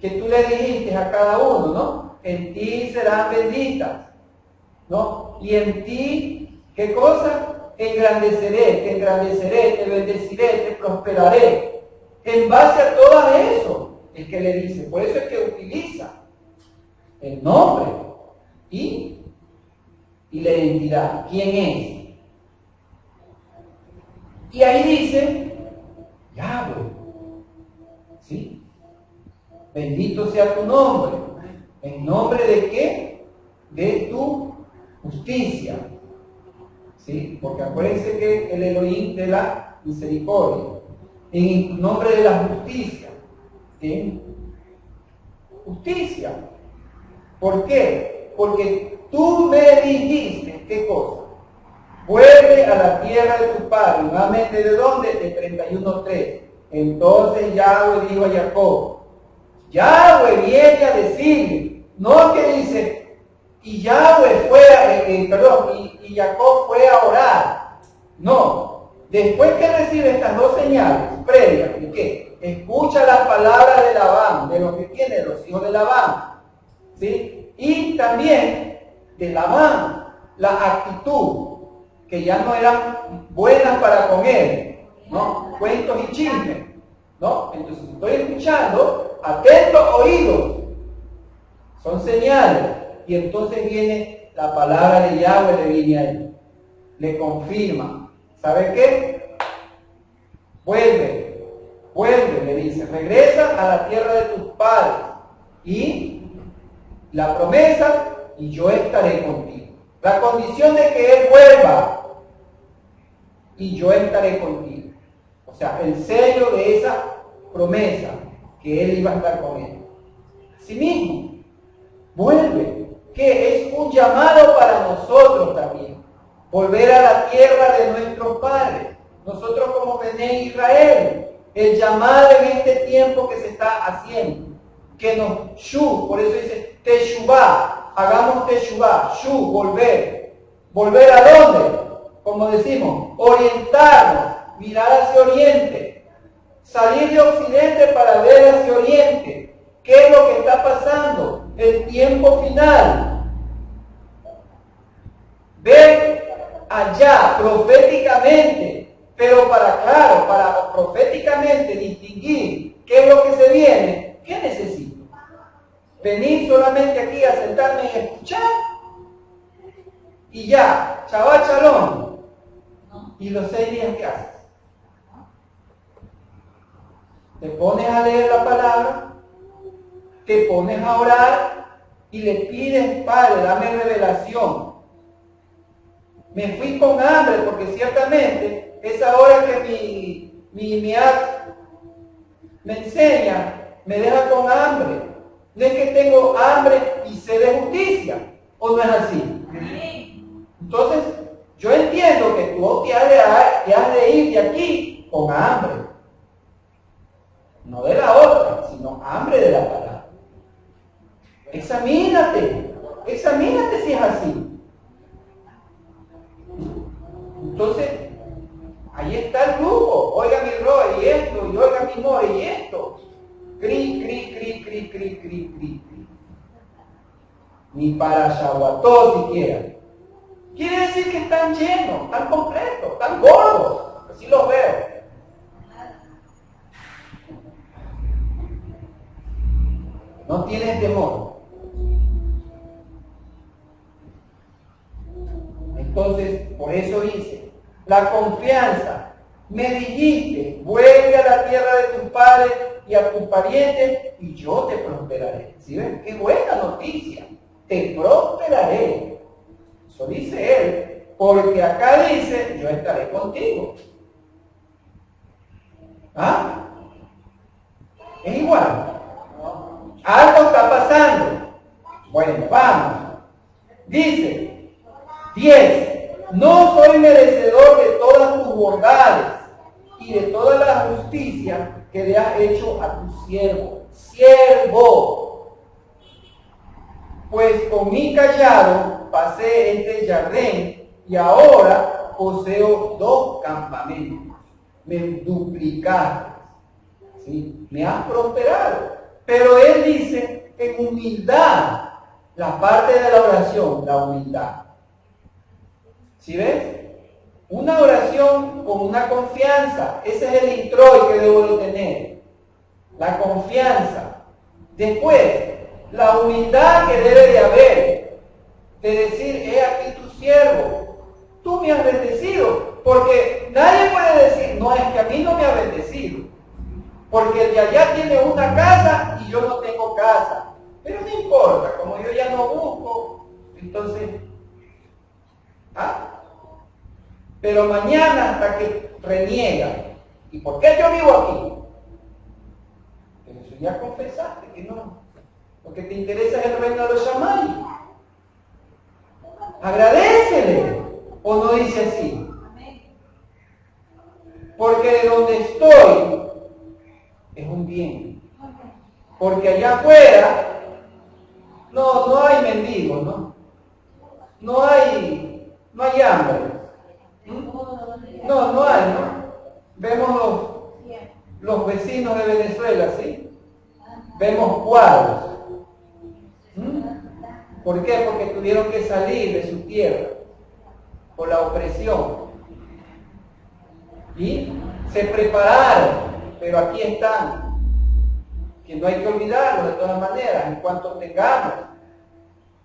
Speaker 2: que tú le dijiste a cada uno, ¿no? En ti serán benditas, ¿no? Y en ti, ¿qué cosa? Te engrandeceré, te bendeciré, te prosperaré. En base a todo eso es que le dice, por eso es que utiliza el nombre y la identidad, quién es. Y ahí dice, Yahweh, ¿sí? Bendito sea tu nombre. ¿En nombre de qué? De tu justicia. ¿Sí? Porque acuérdense que el Elohim de la misericordia. En nombre de la justicia. ¿Sí? Justicia. ¿Por qué? Porque tú me dijiste, ¿qué cosa? Vuelve a la tierra de tu padre. Nuevamente, ¿de dónde? De 31:3. Entonces Yahweh dijo a Jacob, Yahweh viene a decirle, no que dice, y Yahweh fue, y Jacob fue a orar. No, después que recibe estas dos señales previas, ¿de qué? Escucha las palabras de Labán, de lo que tiene los hijos de Labán, ¿sí? Y también de Labán, la actitud, que ya no eran buenas para con él, ¿no? Cuentos y chismes, ¿no? Entonces estoy escuchando, atentos oídos, son señales, y entonces viene la palabra de Yahweh, le viene a él, le confirma, ¿sabe qué? Vuelve, le dice, regresa a la tierra de tus padres, y la promesa, y yo estaré contigo. La condición de que él vuelva, y yo estaré contigo. O sea, el sello de esa promesa, que él iba a estar con él. Asimismo, vuelve, que es un llamado para nosotros también. Volver a la tierra de nuestros padres. Nosotros como Bené Israel, el llamado en este tiempo que se está haciendo. Que nos, shu, por eso dice teshuvah, hagamos teshuvah, shu, volver. ¿Volver a dónde? Como decimos, orientarnos, mirar hacia oriente, salir de occidente para ver hacia oriente. ¿Qué es lo que está pasando? El tiempo final. Ver allá proféticamente, pero para proféticamente distinguir qué es lo que se viene, ¿qué necesito? ¿Venir solamente aquí a sentarme y escuchar? Y ya, Shabbat Shalom. ¿Y los 6 días qué haces? Te pones a leer la palabra, te pones a orar y le pides, Padre, dame revelación. Me fui con hambre porque ciertamente esa hora que mi acto me enseña, me deja con hambre. No es que tengo hambre y sed de justicia, ¿o no es así? Entonces, yo entiendo que tú te has de ir de aquí con hambre. No de la otra, sino hambre de la palabra. Examínate si es así. Entonces, ahí está el grupo. Oiga mi Roy y esto, y oiga mi More y esto. Cri. Ni para Shahuató siquiera. Quiere decir que están llenos, están completos, están gordos. Así los veo. No tienes temor. Entonces, por eso dice, la confianza. Me dijiste, vuelve a la tierra de tus padres y a tus parientes y yo te prosperaré. ¿Sí ven? Qué buena noticia. Te prosperaré. Eso dice él, porque acá dice, yo estaré contigo. ¿Ah? Es igual. Algo está pasando. Bueno, vamos. Dice, 10. No soy merecedor de todas tus bondades y de toda la justicia que le has hecho a tu siervo. Siervo. Pues con mi callado pasé entre Jardín y ahora poseo 2 campamentos. Me duplicaste. ¿Sí? Me has prosperado. Pero él dice en humildad, la parte de la oración, la humildad. ¿Sí ves? Una oración con una confianza. Ese es el introit que debo de tener. La confianza. Después, la humildad que debe de haber. De decir, he aquí tu siervo. Tú me has bendecido. Porque nadie puede decir, no, es que a mí no me ha bendecido. Porque el de allá tiene una casa y yo no tengo casa. Pero no importa, como yo ya no busco, entonces, pero mañana hasta que reniega. ¿Y por qué yo vivo aquí? Pero eso ya confesaste que no. Lo que te interesa es el reino de los Shammai. Agradécele. ¿O no dice así? Porque de donde estoy, muy bien. Porque allá afuera no hay mendigos, ¿no? No hay hambre. No hay, ¿no? Vemos los vecinos de Venezuela, ¿sí? Vemos cuadros. ¿Por qué? Porque tuvieron que salir de su tierra por la opresión. Y se prepararon, pero aquí están. Que no hay que olvidarlo de todas maneras, en cuanto tengamos.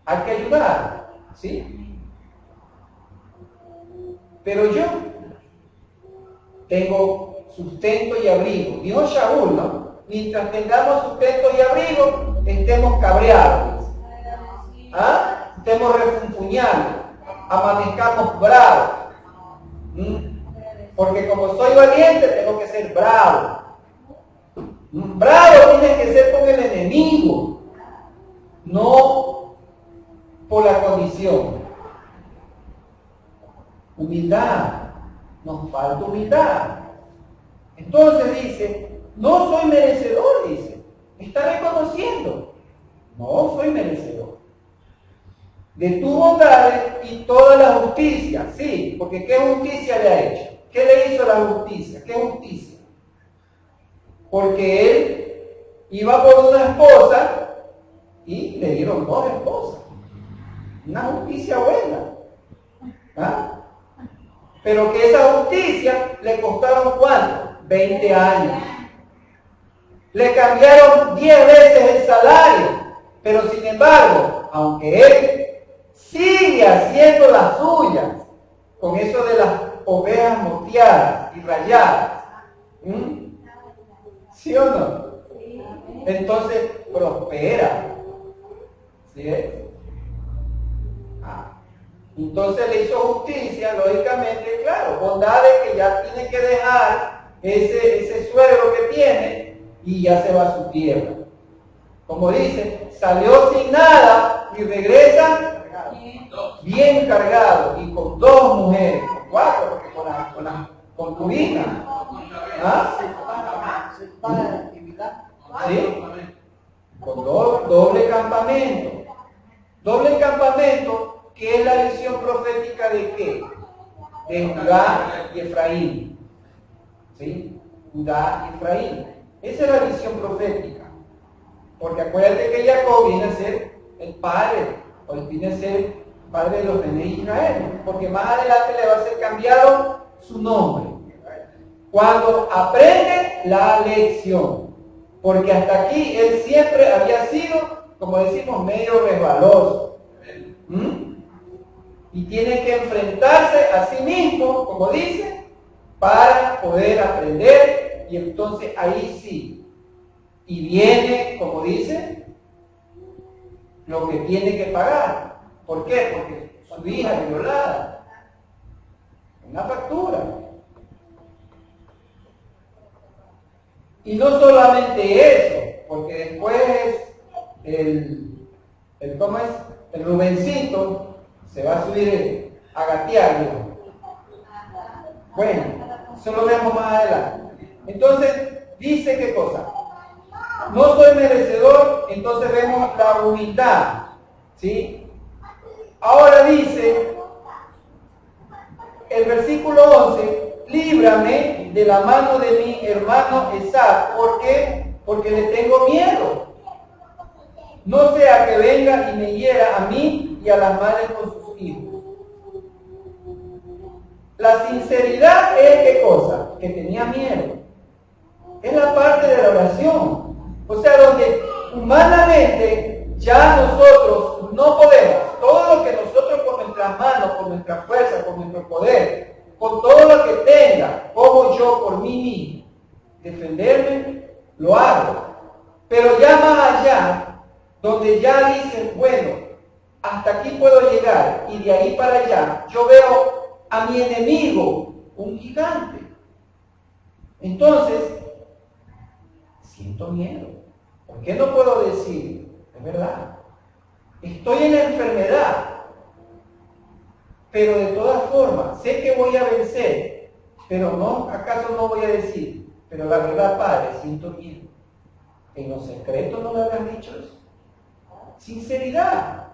Speaker 2: Hay que ayudar, ¿sí? Pero yo tengo sustento y abrigo. Dijo Shaul, ¿no? Mientras tengamos sustento y abrigo, estemos cabreados. ¿Ah? Estemos refunfuñando, amanezcamos bravos. Porque como soy valiente, tengo que ser bravo. Bravo tienes que ser con el enemigo, no por la condición. Humildad, nos falta humildad. Entonces dice, no soy merecedor, dice. Está reconociendo, no soy merecedor de tu bondad y toda la justicia. Sí, porque ¿qué justicia le ha hecho? ¿Qué le hizo la justicia? ¿Qué justicia? Porque él iba por una esposa y le dieron dos esposas. Una justicia buena. ¿Ah? Pero que esa justicia le costaron ¿cuánto? 20 años. Le cambiaron 10 veces el salario. Pero sin embargo, aunque él sigue haciendo las suyas, con eso de las ovejas moteadas y rayadas. ¿Sí o no? Entonces prospera. ¿Sí es? Entonces le hizo justicia, lógicamente, claro, bondades que ya tiene que dejar ese suegro que tiene y ya se va a su tierra. Como dice, salió sin nada y regresa bien cargado y con 2 mujeres, con 4, porque con la concubina. ¿Ah? ¿Sí? Con doble campamento. Doble campamento, que es la visión profética de ¿qué? De Judá y Efraín. ¿Sí? Judá y Efraín. Esa es la visión profética. Porque acuérdate que Jacob viene a ser el padre, o viene a ser padre de los de Israel, porque más adelante le va a ser cambiado su nombre. Cuando aprende la lección, porque hasta aquí él siempre había sido, como decimos, medio resbaloso. Y tiene que enfrentarse a sí mismo, como dice, para poder aprender, y entonces ahí sí. Y viene, como dice, lo que tiene que pagar. ¿Por qué? Porque su hija es violada. Una factura. Y no solamente eso, porque después ¿cómo es? El Rubencito se va a subir a gatear, dijo. Bueno, eso lo vemos más adelante. Entonces, dice qué cosa. No soy merecedor, entonces vemos la humildad. ¿Sí? Ahora dice el versículo 11, líbrame de la mano de mi hermano Esaú. ¿Por qué? Porque le tengo miedo. No sea que venga y me hiera a mí y a las madres con sus hijos. La sinceridad es ¿qué cosa? Que tenía miedo. Es la parte de la oración. O sea, donde humanamente ya nosotros no podemos. Todo lo que nosotros con nuestras manos, con nuestra fuerza, con nuestro poder, con todo lo que tenga, como yo por mí mismo, defenderme, lo hago. Pero ya más allá, donde ya dicen, bueno, hasta aquí puedo llegar y de ahí para allá, yo veo a mi enemigo, un gigante. Entonces, siento miedo. ¿Por qué no puedo decir? Es verdad. Estoy en la enfermedad. Pero de todas formas, sé que voy a vencer. Pero no, ¿acaso no voy a decir? Pero la verdad, Padre, siento miedo. En lo secreto no le habrás dicho eso. Sinceridad.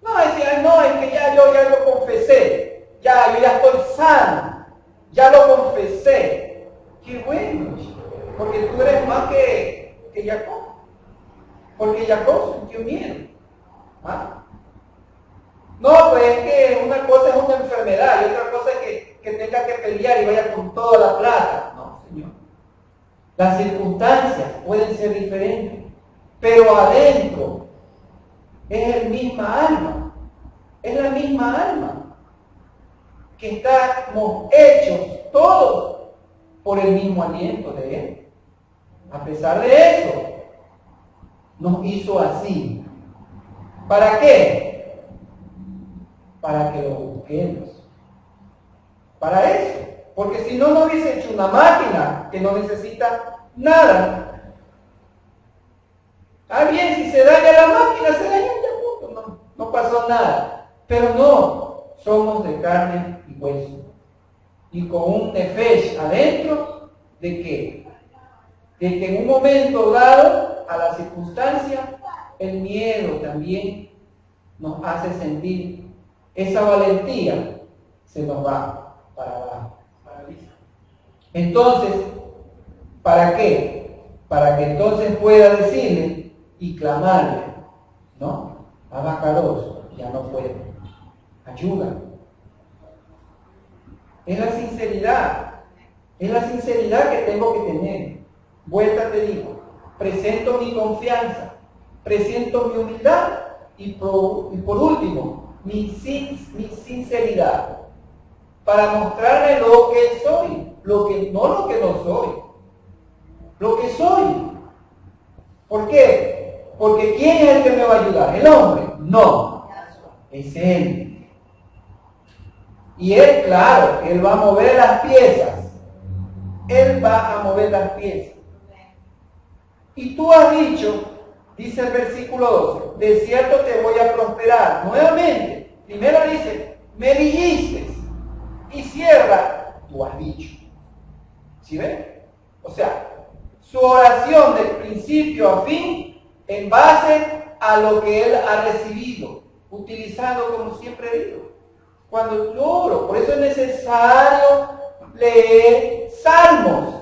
Speaker 2: No decía, no, es que yo ya lo confesé. Yo ya estoy sano. Ya lo confesé. Qué bueno, porque tú eres más que Jacob. Porque Jacob sintió miedo. ¿Ah? No, pues es que una cosa es una enfermedad y otra cosa es que tenga que pelear y vaya con toda la plata. No, Señor. Las circunstancias pueden ser diferentes, pero adentro es el misma alma. Es la misma alma. Que estamos hechos todos por el mismo aliento de Él. A pesar de eso, nos hizo así. ¿Para qué? Para que lo busquemos. Para eso. Porque si no, no hubiese hecho una máquina que no necesita nada. Ah, bien, si se daña la máquina, se daña ya, punto. No pasó nada. Pero no, somos de carne y hueso. Y con un nefesh adentro, ¿de qué? De que en un momento dado, a la circunstancia, el miedo también nos hace sentir esa valentía, se nos va para abajo. Entonces, ¿para qué? Para que entonces pueda decirle y clamarle, ¿no? Abacados, ya no puedo. Ayuda. Es la sinceridad que tengo que tener. Vuelta te digo, presento mi confianza, presento mi humildad y por último, mi sinceridad, para mostrarle lo que soy, no lo que no soy, lo que soy. ¿Por qué? Porque ¿quién es el que me va a ayudar? ¿El hombre? No, es Él. Y Él, claro, Él va a mover las piezas. Él va a mover las piezas. Y tú has dicho, dice el versículo 12, de cierto te voy a prosperar. Nuevamente, primero dice, me dijiste. Y cierra, tú has dicho. ¿Sí ven? O sea, su oración de principio a fin, en base a lo que Él ha recibido, utilizando como siempre digo. Cuando yo oro, por eso es necesario leer salmos.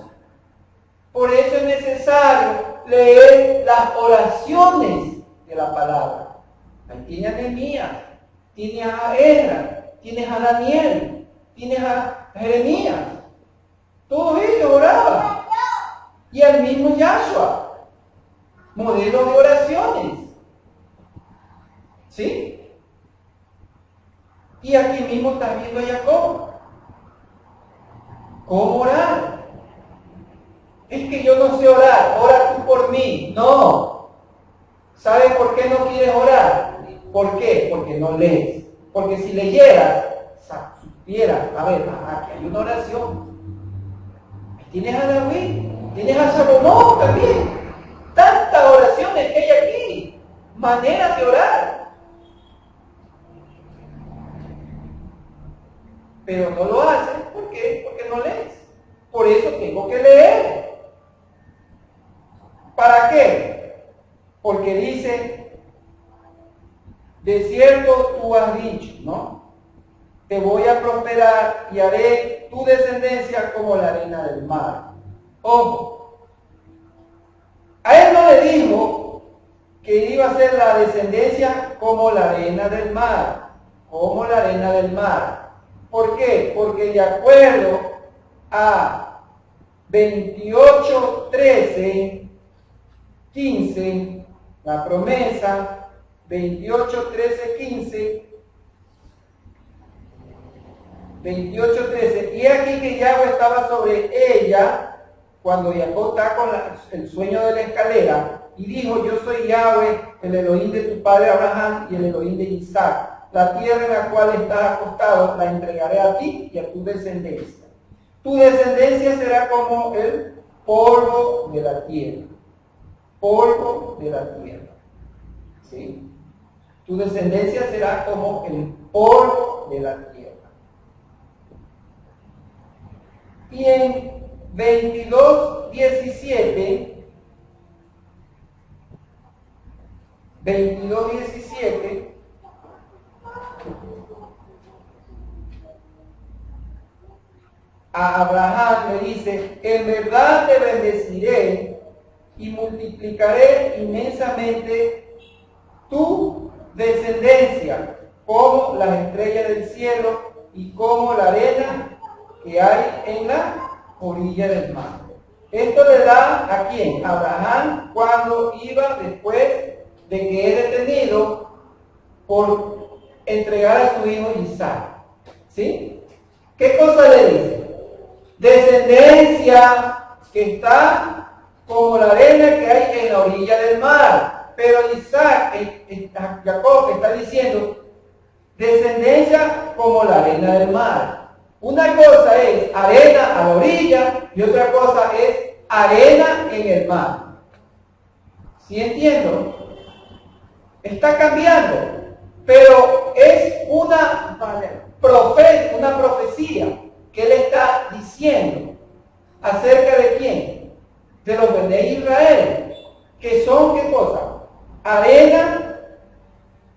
Speaker 2: Por eso es necesario leer las oraciones de la palabra. Ahí tienes a Nehemías, tienes a Ezra, tienes a Daniel, tienes a Jeremías. Todos ellos oraban. Y al mismo Yahshua, modelo de oraciones. ¿Sí? Y aquí mismo estás viendo a Jacob. ¿Cómo orar? Es que yo no sé orar, ora tú por mí. No. ¿Sabes por qué no quieres orar? ¿Por qué? Porque no lees. Porque si leyeras, supieras, a ver, aquí hay una oración. Tienes a David, tienes a Salomón también. Tantas oraciones que hay aquí. Maneras de orar. Pero no lo haces, ¿por qué? Porque no lees. Por eso tengo que leer. ¿Para qué? Porque dice, de cierto tú has dicho, ¿no? Te voy a prosperar y haré tu descendencia como la arena del mar. Ojo, a él no le dijo que iba a ser la descendencia como la arena del mar, como la arena del mar. ¿Por qué? Porque de acuerdo a 28, 13, 15, la promesa, 28, 13, 15, 28, 13, y aquí que Yahweh estaba sobre ella, cuando Jacob está con el sueño de la escalera, y dijo, yo soy Yahweh, el Elohim de tu padre Abraham y el Elohim de Isaac. La tierra en la cual estás acostado la entregaré a ti y a tu descendencia. Tu descendencia será como el polvo de la tierra. Polvo de la tierra. ¿Sí? Tu descendencia será como el polvo de la tierra. Y en 22:17 22:17, a Abraham le dice, en verdad te bendeciré y multiplicaré inmensamente tu descendencia como las estrellas del cielo y como la arena que hay en la orilla del mar. Esto le da ¿a quién? A Abraham cuando iba después de que es detenido por entregar a su hijo Isaac. ¿Sí? ¿Qué cosa le dice? Descendencia que está como la arena que hay en la orilla del mar. Pero Isaac, Jacob está diciendo, descendencia como la arena del mar. Una cosa es arena a la orilla y otra cosa es arena en el mar. ¿Sí entiendo? Está cambiando, pero es una profecía que él está diciendo acerca de quién, de los de Israel, que son ¿qué cosa? Arena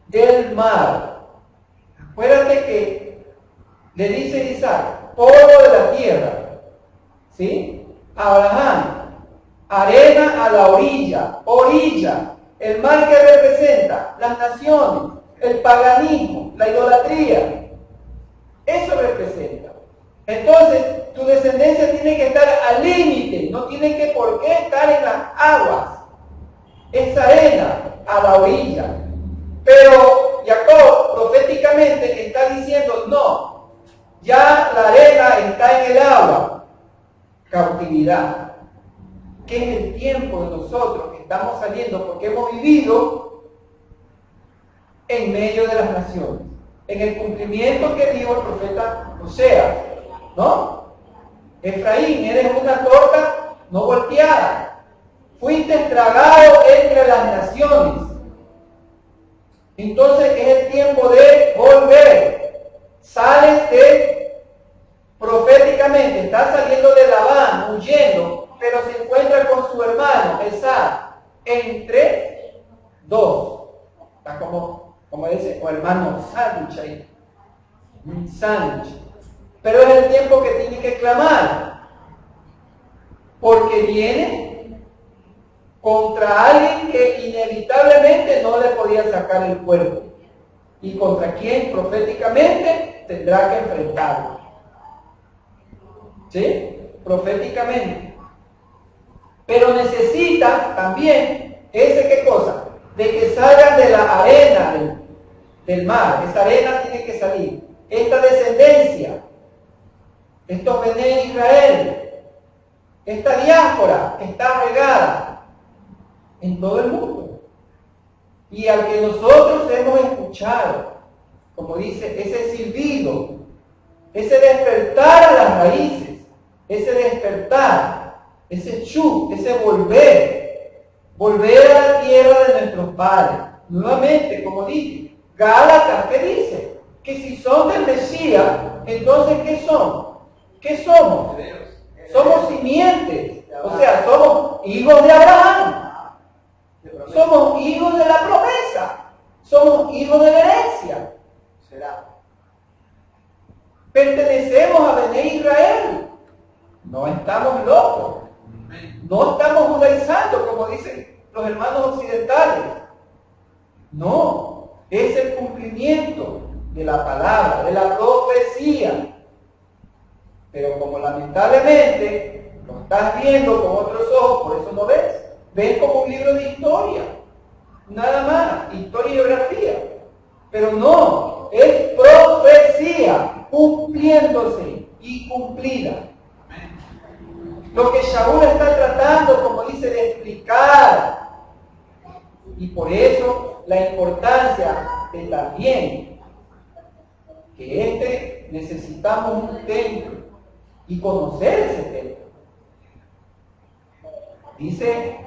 Speaker 2: del mar. Acuérdate que le dice Isaac, polvo de la tierra, ¿sí? Abraham, arena a la orilla, el mar que representa las naciones, el paganismo, la idolatría, eso representa. Entonces, tu descendencia tiene que estar al límite, no tiene que por qué estar en las aguas, es arena a la orilla. Pero Jacob proféticamente está diciendo, no, ya la arena está en el agua, cautividad, que es el tiempo de nosotros que estamos saliendo porque hemos vivido en medio de las naciones, en el cumplimiento que dijo el profeta Oseas, ¿no? Efraín, eres una torta no volteada, fuiste tragado entre las naciones. Entonces es el tiempo de volver. Sales proféticamente, está saliendo de Labán, huyendo, pero se encuentra con su hermano, Esau, entre dos. Está como dice, o hermano sándwich ahí. Un sándwich. Pero es el tiempo que tiene que clamar, porque viene contra alguien que inevitablemente no le podía sacar el cuerpo y contra quien proféticamente tendrá que enfrentarlo. ¿Sí? Proféticamente. Pero necesita también ¿qué cosa? De que salgan de la arena del mar. Esa arena tiene que salir. Esta descendencia, estos Bené Israel, esta diáspora que está regada en todo el mundo. Y al que nosotros hemos escuchado, como dice, ese silbido, ese despertar a las raíces, ese despertar, ese ese volver a la tierra de nuestros padres. Nuevamente, como dije, Gálatas, ¿qué dice? Que si son del Mesías, entonces ¿qué son? ¿Qué somos? Somos simientes, o sea, somos hijos de Abraham. Somos hijos de la promesa. Somos hijos de la herencia. Pertenecemos a Bené Israel. No estamos locos. No estamos judaizando, como dicen los hermanos occidentales. No, es el cumplimiento de la palabra, de la profecía. Pero como lamentablemente lo estás viendo con otros ojos, por eso no ves. Ves como un libro de historia, nada más, historia y geografía. Pero no, es profecía, cumpliéndose y cumplida. Lo que Shaul está tratando, como dice, de explicar. Y por eso la importancia de también que necesitamos un templo y conocer ese templo. Dice,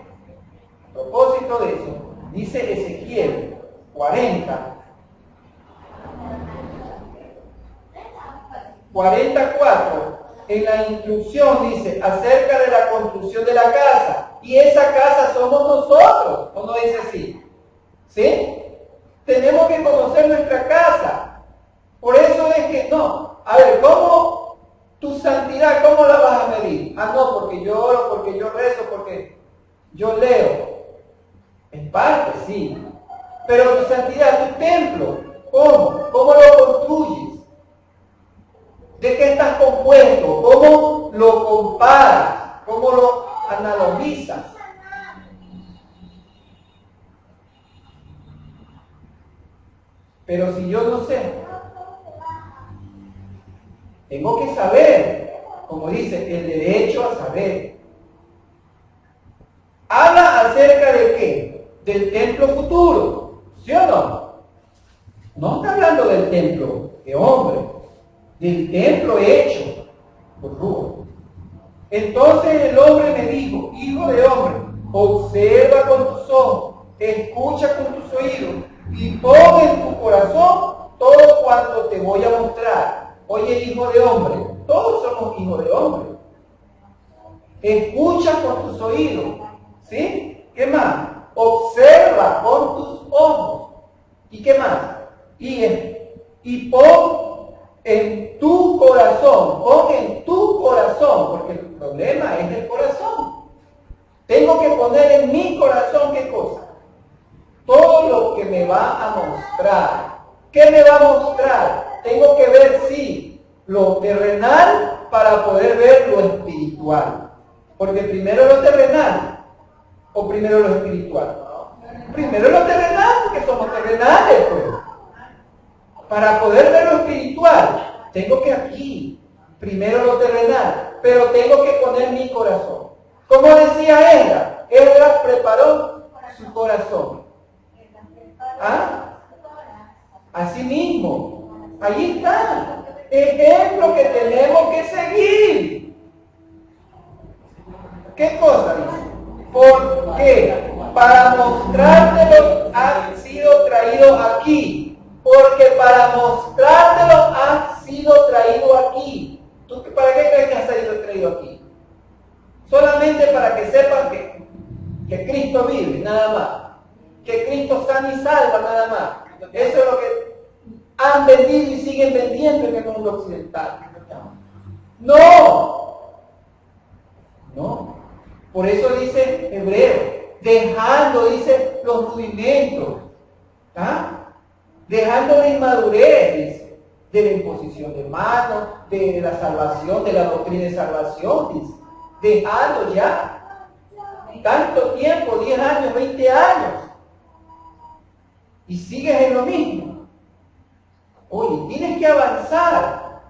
Speaker 2: a propósito de eso, dice Ezequiel 44, en la instrucción dice, acerca de la construcción de la casa, y esa casa somos nosotros, ¿o no dice así? ¿Sí? Tenemos que conocer nuestra casa. Por eso es que no. A ver, ¿cómo tu santidad, cómo la vas a medir? Ah, no, porque yo oro, porque yo rezo, porque yo leo. En parte, sí. Pero tu santidad, tu templo, ¿cómo? ¿Cómo lo construyes? ¿De qué estás compuesto? ¿Cómo lo comparas? ¿Cómo lo analogizas? Pero si yo no sé, tengo que saber, como dice, el derecho a saber. Habla acerca de qué? Del templo futuro, ¿sí o no? No está hablando del templo de hombre, del templo hecho por Ruach. Entonces el hombre me dijo, hijo de hombre, observa con tus ojos, escucha con tus oídos y pon en tu corazón todo cuanto te voy a mostrar. Oye, hijo de hombre, todos somos hijos de hombre. Escucha con tus oídos, ¿sí? ¿Qué más? Observa con tus ojos. ¿Y qué más? Y pon en tu corazón, porque el problema es el corazón. Tengo que poner en mi corazón, ¿qué cosa? Todo lo que me va a mostrar. ¿Qué me va a mostrar? Tengo que ver, sí, lo terrenal para poder ver lo espiritual. Porque primero lo terrenal o primero lo espiritual. Primero lo terrenal, porque somos terrenales, pues. Para poder ver lo espiritual, tengo que aquí, primero lo terrenal, pero tengo que poner mi corazón. Como decía Esdras preparó su corazón. ¿Ah? Así mismo, ahí está, ejemplo que tenemos que seguir. ¿Qué cosa dice? ¿Por qué? Para mostrártelo han sido traídos aquí. Porque para mostrártelo han sido traído aquí. ¿Tú para qué crees que has sido traído aquí? Solamente para que sepan que Cristo vive, nada más. Que Cristo sana y salva, nada más. Eso es lo que han vendido y siguen vendiendo en el mundo occidental. No. Por eso dice Hebreo, dejando, dice, los rudimentos. ¿Ah? Dejando la inmadurez, dice, de la imposición de manos, de la salvación, de la doctrina de salvación, dice. Dejando ya tanto tiempo, 10 años, 20 años, y sigues en lo mismo. Oye, tienes que avanzar.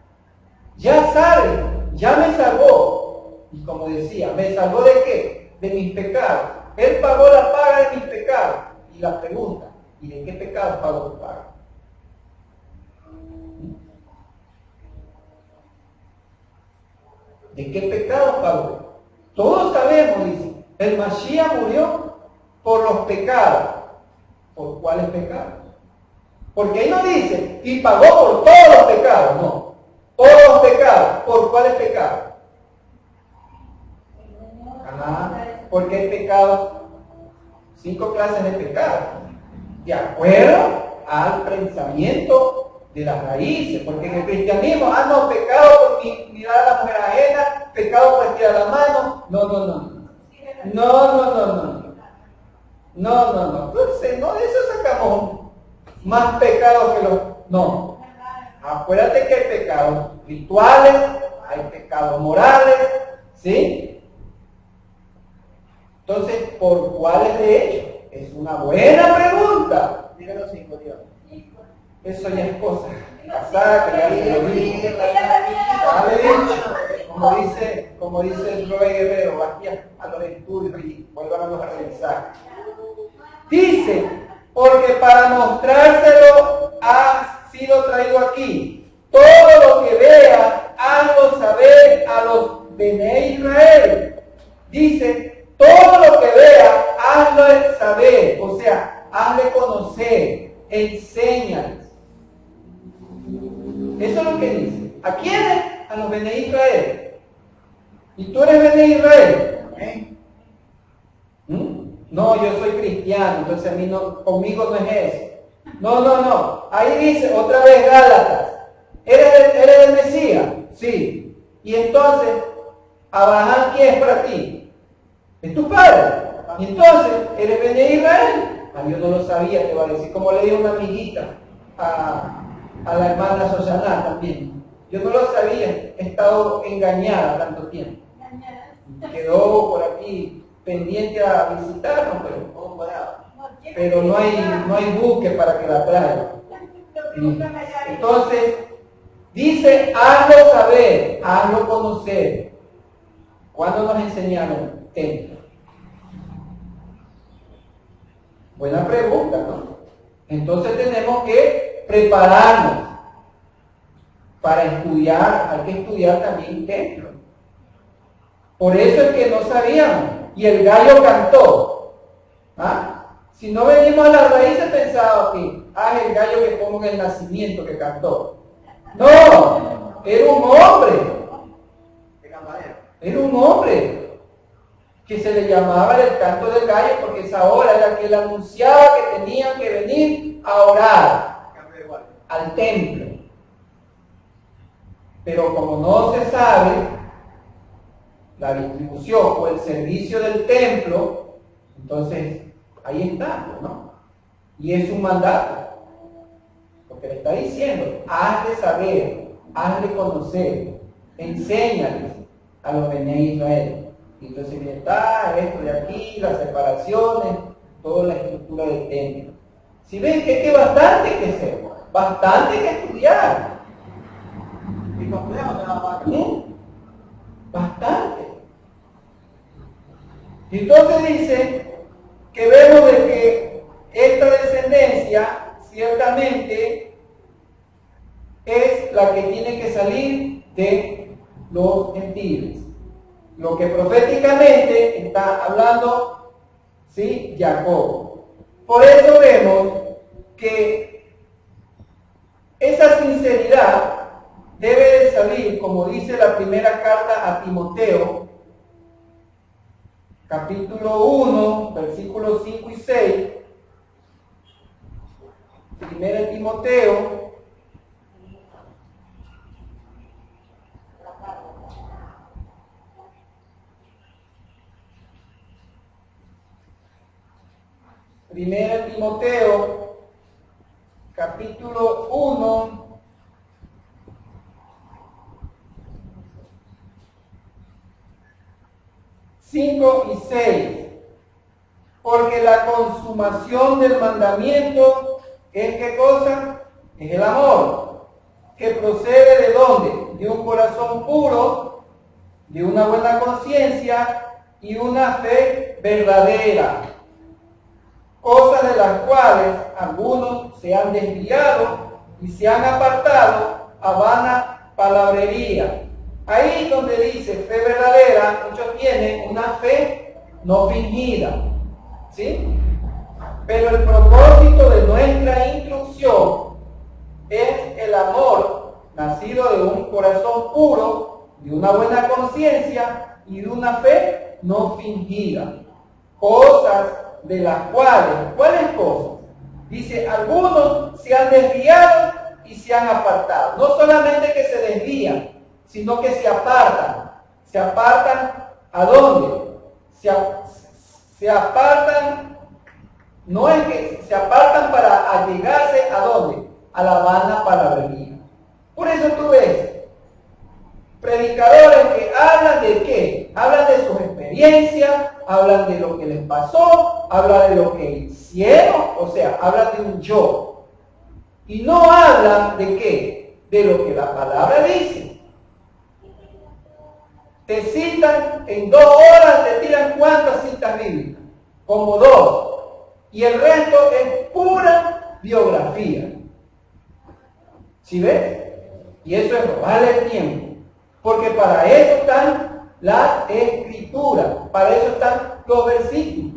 Speaker 2: Ya sabes, ya me salvó. Y como decía, ¿me salvó de qué? De mis pecados. Él pagó la paga de mis pecados. Y la pregunta, ¿y de qué pecados pagó tu paga? ¿De qué pecados pagó? Todos sabemos, dice, el Mashiach murió por los pecados. ¿Por cuáles pecados? Porque ahí no dice, y pagó por todos los pecados, no. Por los pecados. ¿Por cuáles pecados? Porque hay pecados, 5 clases de pecados, de acuerdo al pensamiento de las raíces, porque en el cristianismo, no, pecado por mirar a la mujer ajena, pecado por estirar la mano, no, entonces, no, de eso sacamos más pecados que los, no, acuérdate que hay pecados rituales, hay pecados morales, ¿sí? Entonces, ¿por cuáles de ellos? Es una buena pregunta. Díganos 5, Dios. Eso ya es cosa pasada, que ya se lo dije. Como dice el Roy Guerrero, aquí a los estudios y volvamos a revisar. Dice, porque para mostrárselo ha sido traído aquí. Todo lo que vea, hazlo saber a los Bene Israel. Dice, todo lo que vea, hazlo saber, o sea, hazle conocer, enséñales. Eso es lo que dice. ¿A quiénes? A los Bene Israel. ¿Y tú eres Bene Israel? No, yo soy cristiano, entonces a mí no, conmigo no es eso. No. Ahí dice otra vez Gálatas. ¿Eres el Mesías? Sí. Y entonces, ¿Abraham quién es para ti? Es tu padre. Y entonces, ¿eres Bene Israel? Ah, yo no lo sabía, te va a decir, como le dijo una amiguita a la hermana Susana también. Yo no lo sabía, he estado engañada tanto tiempo. Quedó por aquí pendiente a visitarnos, pero no hay buque para que la traiga. Entonces, dice, hazlo saber, hazlo conocer. ¿Cuándo nos enseñaron templo? Buena pregunta, ¿no? Entonces tenemos que prepararnos para estudiar, hay que estudiar también templo. Por eso es que no sabíamos. Y el gallo cantó. ¿Ah? Si no venimos a las raíces pensaba que, es el gallo que pongo en el nacimiento que cantó. No, era un hombre. Era un hombre que se le llamaba el canto del gallo porque esa hora era que él anunciaba que tenían que venir a orar al templo. Pero como no se sabe la distribución o el servicio del templo, entonces ahí está, ¿no? Y es un mandato, porque le está diciendo, hazle saber, hazle conocer, enséñales a los Bene Israel. Y entonces está esto de aquí, las separaciones, toda la estructura del templo. Si ven que es bastante que hacer, bastante que estudiar. ¿Y complejo te va bastante. Y entonces dice que vemos de que esta descendencia ciertamente es la que tiene que salir de los gentiles. Lo que proféticamente está hablando, ¿sí? Jacob. Por eso vemos que esa sinceridad debe de salir, como dice la primera carta a Timoteo, capítulo 1, versículos 5 y 6. Primera Timoteo, capítulo 1, cinco y 6. Porque la consumación del mandamiento es ¿qué cosa? Es el amor, que procede ¿de dónde? De un corazón puro, de una buena conciencia y una fe verdadera. Cosas de las cuales algunos se han desviado y se han apartado a vana palabrería. Ahí donde dice fe verdadera, muchos tienen una fe no fingida, ¿sí? Pero el propósito de nuestra instrucción es el amor nacido de un corazón puro, de una buena conciencia y de una fe no fingida. Cosas de las ¿cuáles cosas? Dice, algunos se han desviado y se han apartado. No solamente que se desvían, sino que se apartan. ¿Se apartan a dónde? Se apartan, no es que se apartan para allegarse a dónde? A la vana palabrería. Por eso tú ves predicadores que hablan de qué? Hablan de sus experiencias, hablan de lo que les pasó, hablan de lo que hicieron, o sea, hablan de un yo. Y no hablan de qué? De lo que la palabra dice. Te citan en 2 horas, te tiran ¿cuántas citas bíblicas? Como 2. Y el resto es pura biografía. ¿Sí ves? Y eso es robarle el tiempo. Porque para eso están las escrituras, para eso están los versículos.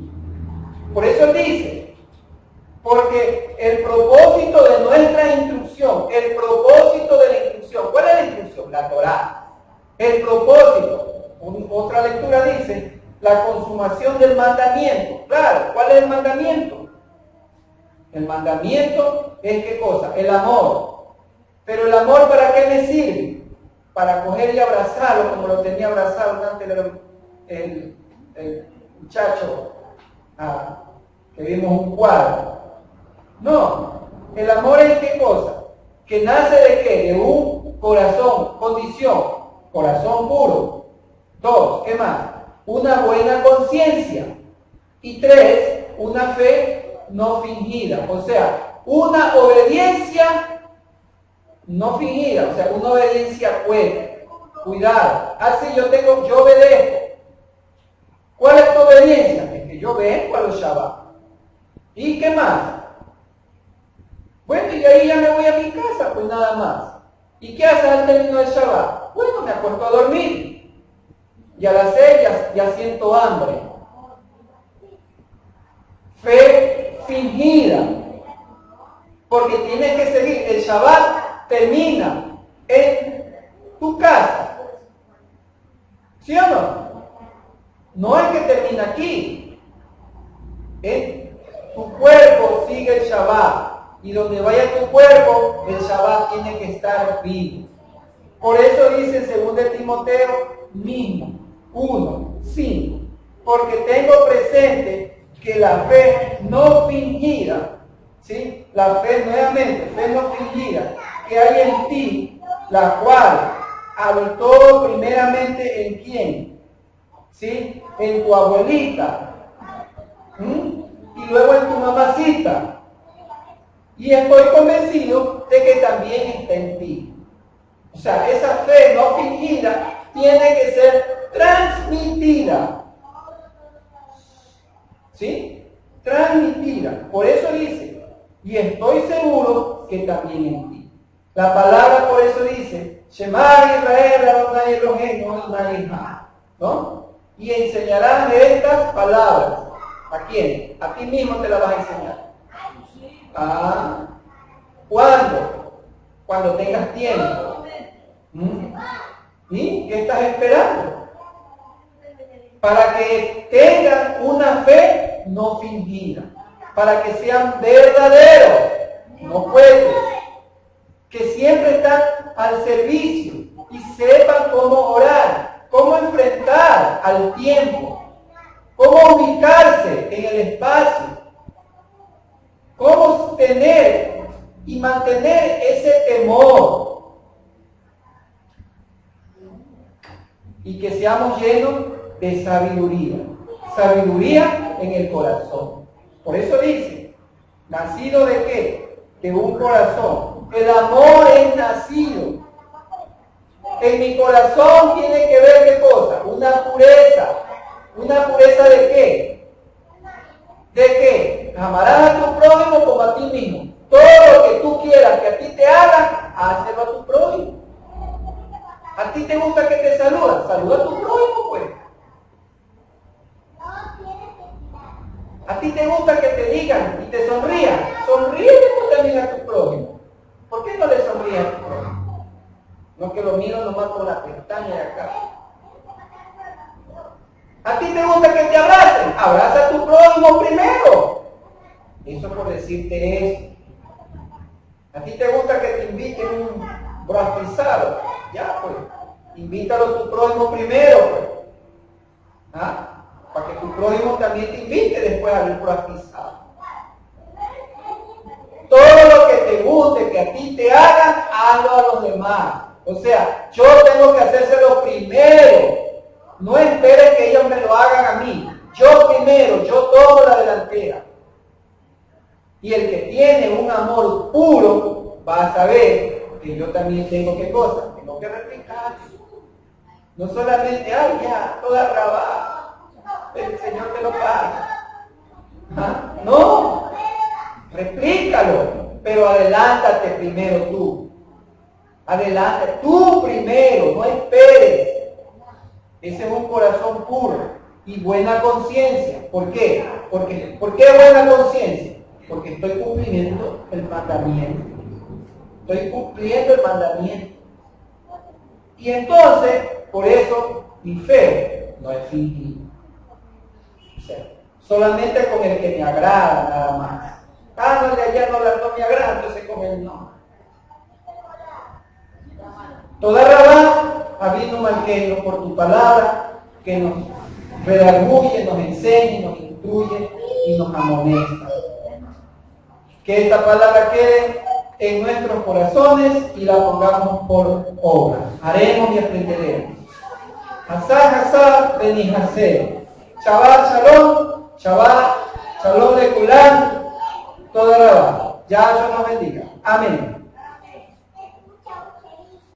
Speaker 2: Por eso dice, porque el propósito de nuestra instrucción, el propósito de la instrucción, ¿cuál es la instrucción? La Torá. El propósito, otra lectura dice, la consumación del mandamiento. Claro, ¿cuál es el mandamiento? El mandamiento es ¿qué cosa? El amor. Pero el amor, ¿para qué me sirve? Para coger y abrazarlo como lo tenía abrazado antes el muchacho que vimos un cuadro. No, el amor es ¿qué cosa? Que nace de ¿qué? De un corazón, condición, corazón puro. 2, ¿qué más? Una buena conciencia. Y 3, una fe no fingida. O sea, una obediencia no fingida. O sea, una obediencia buena. Cuidado. Así yo obedezco. ¿Cuál es tu obediencia? Es que yo vengo a los Shabbat. ¿Y qué más? Bueno, y ahí ya me voy a mi casa, pues nada más. ¿Y qué haces al término del Shabbat? Bueno, me acuesto a dormir. Y a las 6 ya siento hambre. Fe fingida. Porque tienes que seguir. El Shabbat termina en tu casa. ¿Sí o no? No es que termina aquí. Tu cuerpo sigue el Shabbat. Y donde vaya tu cuerpo, el Shabbat tiene que estar vivo. Por eso dice 2 Timoteo mismo, 1:5. Porque tengo presente que la fe no fingida, ¿sí? La fe, nuevamente, fe no fingida, que hay en ti, la cual habitó primeramente en quién, ¿sí? En tu abuelita, y luego en tu mamacita. Y estoy convencido de que también está en ti. O sea, esa fe no fingida tiene que ser transmitida. ¿Sí? Transmitida. Por eso dice, y estoy seguro que también en ti. La palabra por eso dice, Shema Israel, Adonai Eloheinu, Adonai Echad, ¿no? Y enseñarás estas palabras. ¿A quién? A ti mismo te las vas a enseñar. ¿Cuándo? Cuando tengas tiempo. ¿Y qué estás esperando? Para que tengan una fe no fingida, para que sean verdaderos, no puedes, que siempre están al servicio y sepan cómo orar, cómo enfrentar al tiempo, cómo ubicarse en el espacio, cómo tener y mantener ese temor. Y que seamos llenos de sabiduría. Sabiduría en el corazón. Por eso dice, ¿nacido de qué? De un corazón. El amor es nacido. En mi corazón tiene que ver ¿qué cosa? Una pureza. ¿Una pureza de qué? ¿De qué? Amarás a tu prójimo como a ti mismo. Todo lo que tú quieras que a ti te hagan, hácelo a tu prójimo. ¿A ti te gusta que te saludan? Saluda a tu prójimo, pues. ¿A ti te gusta que te digan y te sonrían? Sonríe tú también a tu prójimo. ¿Por qué no le sonríes a tu prójimo? No que lo miro nomás por la pestaña de acá. ¿A ti te gusta que te abracen? Abraza a tu prójimo primero. Eso por decirte eso. ¿A ti te gusta que te inviten un brastizado? Ya pues, invítalo a tu prójimo primero, pues. Para que tu prójimo también te invite después al brastizado. Todo lo que te guste, que a ti te hagan, hazlo a los demás. O sea, yo tengo que hacérselo primero. No esperes que ellos me lo hagan a mí. Yo primero, yo tomo la delantera. Y el que tiene un amor puro va a saber que yo también tengo ¿qué cosa? Tengo que replicar. No solamente, ay, ya, toda rabada, el Señor te lo paga. No, replícalo, pero adelántate primero tú. Adelante, tú primero, no esperes. Ese es un corazón puro y buena conciencia. ¿Por qué? ¿Por qué buena conciencia? Porque estoy cumpliendo el mandamiento. Estoy cumpliendo el mandamiento. Y entonces, por eso, mi fe no es fingida. satisfacer. Solamente con el que me agrada, nada más. Ah, no, de allá no me agrada, entonces con él no. Toda Rabá, Abinu Malkeinu, por tu palabra, que nos redarguye, nos enseña, nos instruye y nos amonesta. Que esta palabra quede en nuestros corazones y la pongamos por obra. Haremos y aprenderemos. Hazar, Benihasé. Shabbat Shalom, Shabbat Shalom de Kulan, toda Rabá. Ya Dios nos bendiga. Amén.